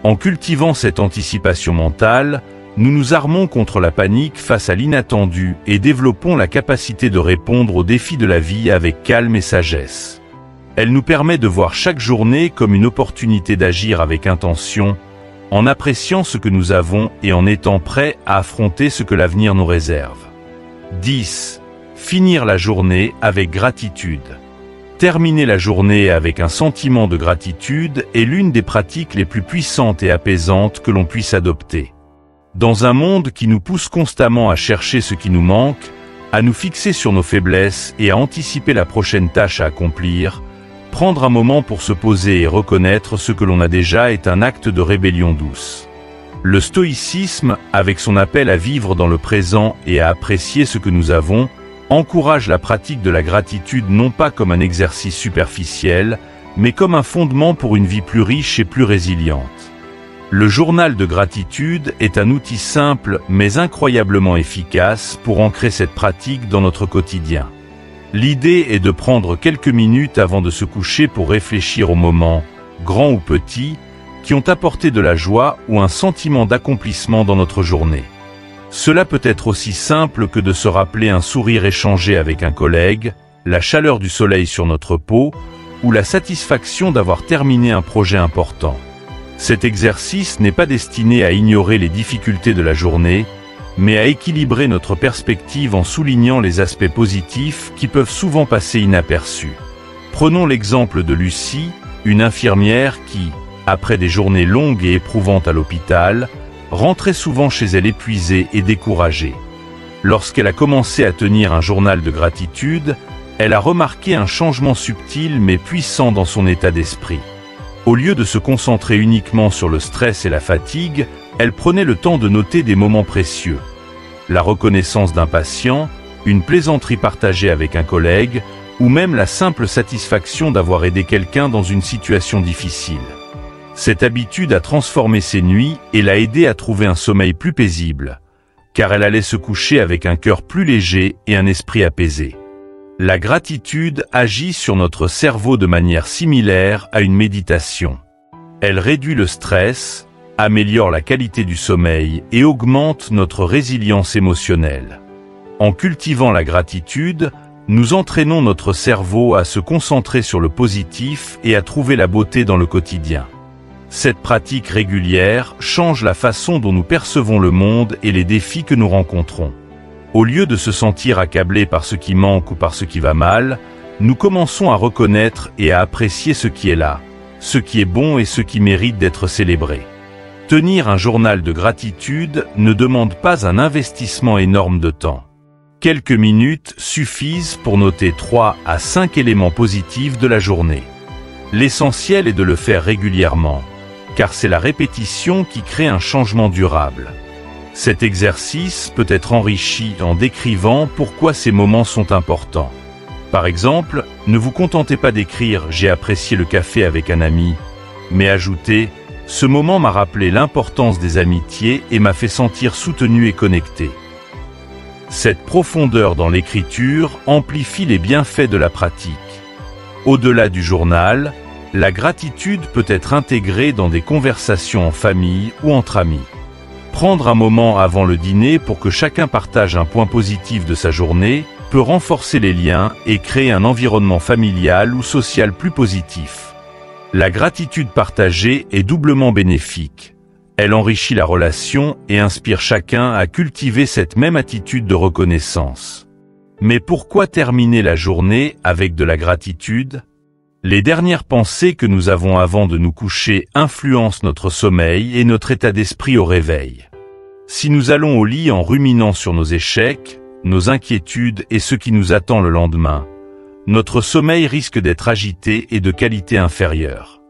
En cultivant cette anticipation mentale, nous nous armons contre la panique face à l'inattendu et développons la capacité de répondre aux défis de la vie avec calme et sagesse. Elle nous permet de voir chaque journée comme une opportunité d'agir avec intention, en appréciant ce que nous avons et en étant prêts à affronter ce que l'avenir nous réserve. 10. Finir la journée avec gratitude. Terminer la journée avec un sentiment de gratitude est l'une des pratiques les plus puissantes et apaisantes que l'on puisse adopter. Dans un monde qui nous pousse constamment à chercher ce qui nous manque, à nous fixer sur nos faiblesses et à anticiper la prochaine tâche à accomplir, prendre un moment pour se poser et reconnaître ce que l'on a déjà est un acte de rébellion douce. Le stoïcisme, avec son appel à vivre dans le présent et à apprécier ce que nous avons, encourage la pratique de la gratitude non pas comme un exercice superficiel, mais comme un fondement pour une vie plus riche et plus résiliente. Le journal de gratitude est un outil simple mais incroyablement efficace pour ancrer cette pratique dans notre quotidien. L'idée est de prendre quelques minutes avant de se coucher pour réfléchir aux moments, grands ou petits, qui ont apporté de la joie ou un sentiment d'accomplissement dans notre journée. Cela peut être aussi simple que de se rappeler un sourire échangé avec un collègue, la chaleur du soleil sur notre peau, ou la satisfaction d'avoir terminé un projet important. Cet exercice n'est pas destiné à ignorer les difficultés de la journée, mais à équilibrer notre perspective en soulignant les aspects positifs qui peuvent souvent passer inaperçus. Prenons l'exemple de Lucie, une infirmière qui, après des journées longues et éprouvantes à l'hôpital, rentrait souvent chez elle épuisée et découragée. Lorsqu'elle a commencé à tenir un journal de gratitude, elle a remarqué un changement subtil mais puissant dans son état d'esprit. Au lieu de se concentrer uniquement sur le stress et la fatigue, elle prenait le temps de noter des moments précieux. La reconnaissance d'un patient, une plaisanterie partagée avec un collègue, ou même la simple satisfaction d'avoir aidé quelqu'un dans une situation difficile. Cette habitude a transformé ses nuits et l'a aidé à trouver un sommeil plus paisible, car elle allait se coucher avec un cœur plus léger et un esprit apaisé. La gratitude agit sur notre cerveau de manière similaire à une méditation. Elle réduit le stress, améliore la qualité du sommeil et augmente notre résilience émotionnelle. En cultivant la gratitude, nous entraînons notre cerveau à se concentrer sur le positif et à trouver la beauté dans le quotidien. Cette pratique régulière change la façon dont nous percevons le monde et les défis que nous rencontrons. Au lieu de se sentir accablés par ce qui manque ou par ce qui va mal, nous commençons à reconnaître et à apprécier ce qui est là, ce qui est bon et ce qui mérite d'être célébré. Tenir un journal de gratitude ne demande pas un investissement énorme de temps. Quelques minutes suffisent pour noter 3 à 5 éléments positifs de la journée. L'essentiel est de le faire régulièrement, car c'est la répétition qui crée un changement durable. Cet exercice peut être enrichi en décrivant pourquoi ces moments sont importants. Par exemple, ne vous contentez pas d'écrire « J'ai apprécié le café avec un ami », mais ajoutez « Ce moment m'a rappelé l'importance des amitiés et m'a fait sentir soutenu et connecté ». Cette profondeur dans l'écriture amplifie les bienfaits de la pratique. Au-delà du journal, la gratitude peut être intégrée dans des conversations en famille ou entre amis. Prendre un moment avant le dîner pour que chacun partage un point positif de sa journée peut renforcer les liens et créer un environnement familial ou social plus positif. La gratitude partagée est doublement bénéfique. Elle enrichit la relation et inspire chacun à cultiver cette même attitude de reconnaissance. Mais pourquoi terminer la journée avec de la gratitude ? Les dernières pensées que nous avons avant de nous coucher influencent notre sommeil et notre état d'esprit au réveil. Si nous allons au lit en ruminant sur nos échecs, nos inquiétudes et ce qui nous attend le lendemain, notre sommeil risque d'être agité et de qualité inférieure.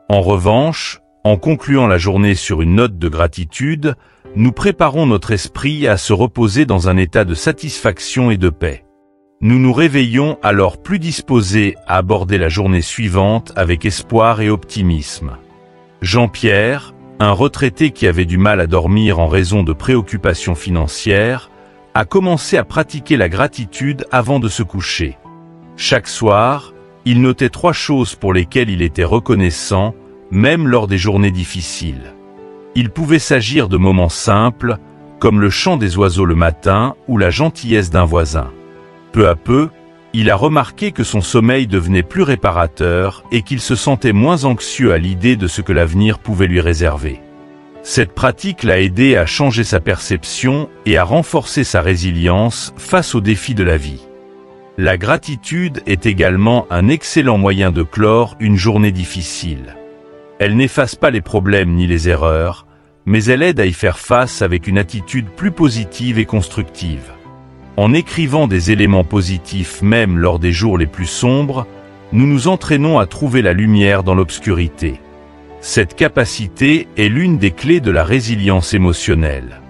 En revanche, en concluant la journée sur une note de gratitude, nous préparons notre esprit à se reposer dans un état de satisfaction et de paix. Nous nous réveillons alors plus disposés à aborder la journée suivante avec espoir et optimisme. Jean-Pierre, un retraité qui avait du mal à dormir en raison de préoccupations financières, a commencé à pratiquer la gratitude avant de se coucher. Chaque soir, il notait 3 choses pour lesquelles il était reconnaissant, même lors des journées difficiles. Il pouvait s'agir de moments simples, comme le chant des oiseaux le matin ou la gentillesse d'un voisin. Peu à peu, il a remarqué que son sommeil devenait plus réparateur et qu'il se sentait moins anxieux à l'idée de ce que l'avenir pouvait lui réserver. Cette pratique l'a aidé à changer sa perception et à renforcer sa résilience face aux défis de la vie. La gratitude est également un excellent moyen de clore une journée difficile. Elle n'efface pas les problèmes ni les erreurs, mais elle aide à y faire face avec une attitude plus positive et constructive. En écrivant des éléments positifs même lors des jours les plus sombres, nous nous entraînons à trouver la lumière dans l'obscurité. Cette capacité est l'une des clés de la résilience émotionnelle.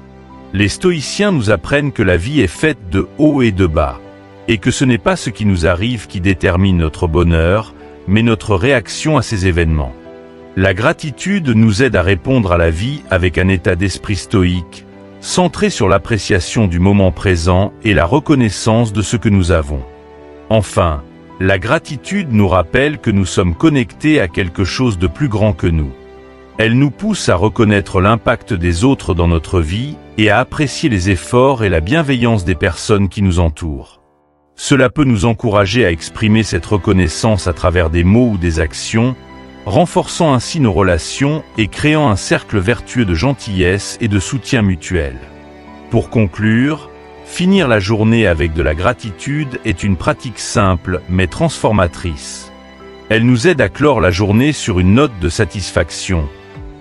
Les stoïciens nous apprennent que la vie est faite de hauts et de bas, et que ce n'est pas ce qui nous arrive qui détermine notre bonheur, mais notre réaction à ces événements. La gratitude nous aide à répondre à la vie avec un état d'esprit stoïque, centré sur l'appréciation du moment présent et la reconnaissance de ce que nous avons. Enfin, la gratitude nous rappelle que nous sommes connectés à quelque chose de plus grand que nous. Elle nous pousse à reconnaître l'impact des autres dans notre vie et à apprécier les efforts et la bienveillance des personnes qui nous entourent. Cela peut nous encourager à exprimer cette reconnaissance à travers des mots ou des actions, renforçant ainsi nos relations et créant un cercle vertueux de gentillesse et de soutien mutuel. Pour conclure, finir la journée avec de la gratitude est une pratique simple mais transformatrice. Elle nous aide à clore la journée sur une note de satisfaction,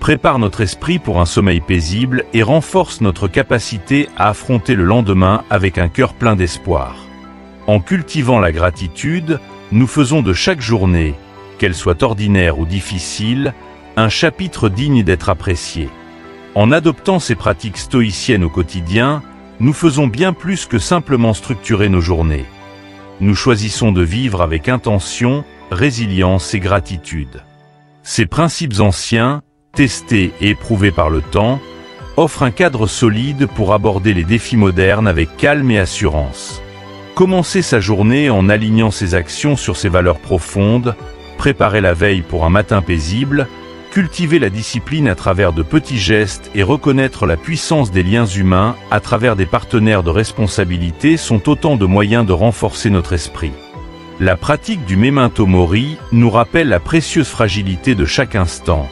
prépare notre esprit pour un sommeil paisible et renforce notre capacité à affronter le lendemain avec un cœur plein d'espoir. En cultivant la gratitude, nous faisons de chaque journée, qu'elle soit ordinaire ou difficile, un chapitre digne d'être apprécié. En adoptant ces pratiques stoïciennes au quotidien, nous faisons bien plus que simplement structurer nos journées. Nous choisissons de vivre avec intention, résilience et gratitude. Ces principes anciens, testés et éprouvés par le temps, offrent un cadre solide pour aborder les défis modernes avec calme et assurance. Commencer sa journée en alignant ses actions sur ses valeurs profondes, préparer la veille pour un matin paisible, cultiver la discipline à travers de petits gestes et reconnaître la puissance des liens humains à travers des partenaires de responsabilité sont autant de moyens de renforcer notre esprit. La pratique du memento mori nous rappelle la précieuse fragilité de chaque instant,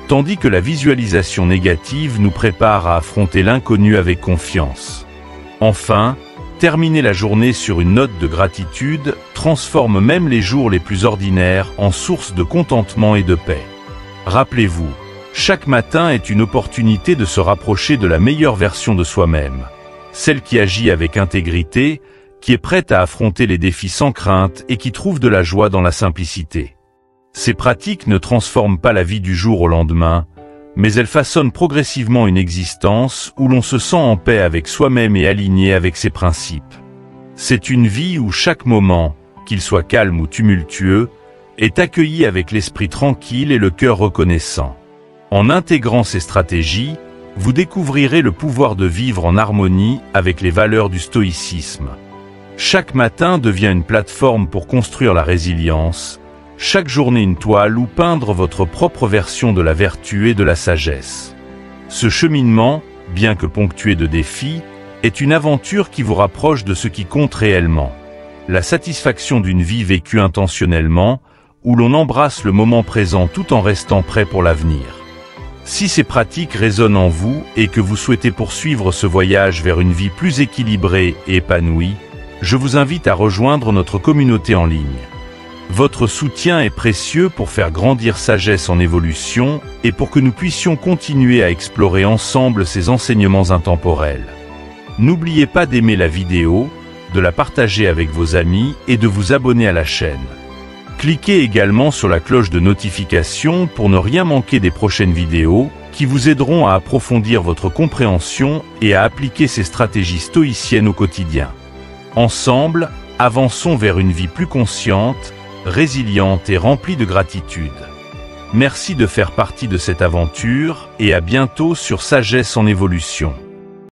tandis que la visualisation négative nous prépare à affronter l'inconnu avec confiance. Enfin, terminer la journée sur une note de gratitude transforme même les jours les plus ordinaires en source de contentement et de paix. Rappelez-vous, chaque matin est une opportunité de se rapprocher de la meilleure version de soi-même, celle qui agit avec intégrité, qui est prête à affronter les défis sans crainte et qui trouve de la joie dans la simplicité. Ces pratiques ne transforment pas la vie du jour au lendemain, mais elles façonnent progressivement une existence où l'on se sent en paix avec soi-même et aligné avec ses principes. C'est une vie où chaque moment, qu'il soit calme ou tumultueux, est accueilli avec l'esprit tranquille et le cœur reconnaissant. En intégrant ces stratégies, vous découvrirez le pouvoir de vivre en harmonie avec les valeurs du stoïcisme. Chaque matin devient une plateforme pour construire la résilience, chaque journée une toile où peindre votre propre version de la vertu et de la sagesse. Ce cheminement, bien que ponctué de défis, est une aventure qui vous rapproche de ce qui compte réellement. La satisfaction d'une vie vécue intentionnellement, où l'on embrasse le moment présent tout en restant prêt pour l'avenir. Si ces pratiques résonnent en vous et que vous souhaitez poursuivre ce voyage vers une vie plus équilibrée et épanouie, je vous invite à rejoindre notre communauté en ligne. Votre soutien est précieux pour faire grandir Sagesse en évolution et pour que nous puissions continuer à explorer ensemble ces enseignements intemporels. N'oubliez pas d'aimer la vidéo, de la partager avec vos amis et de vous abonner à la chaîne. Cliquez également sur la cloche de notification pour ne rien manquer des prochaines vidéos qui vous aideront à approfondir votre compréhension et à appliquer ces stratégies stoïciennes au quotidien. Ensemble, avançons vers une vie plus consciente, résiliente et remplie de gratitude. Merci de faire partie de cette aventure et à bientôt sur Sagesse en évolution.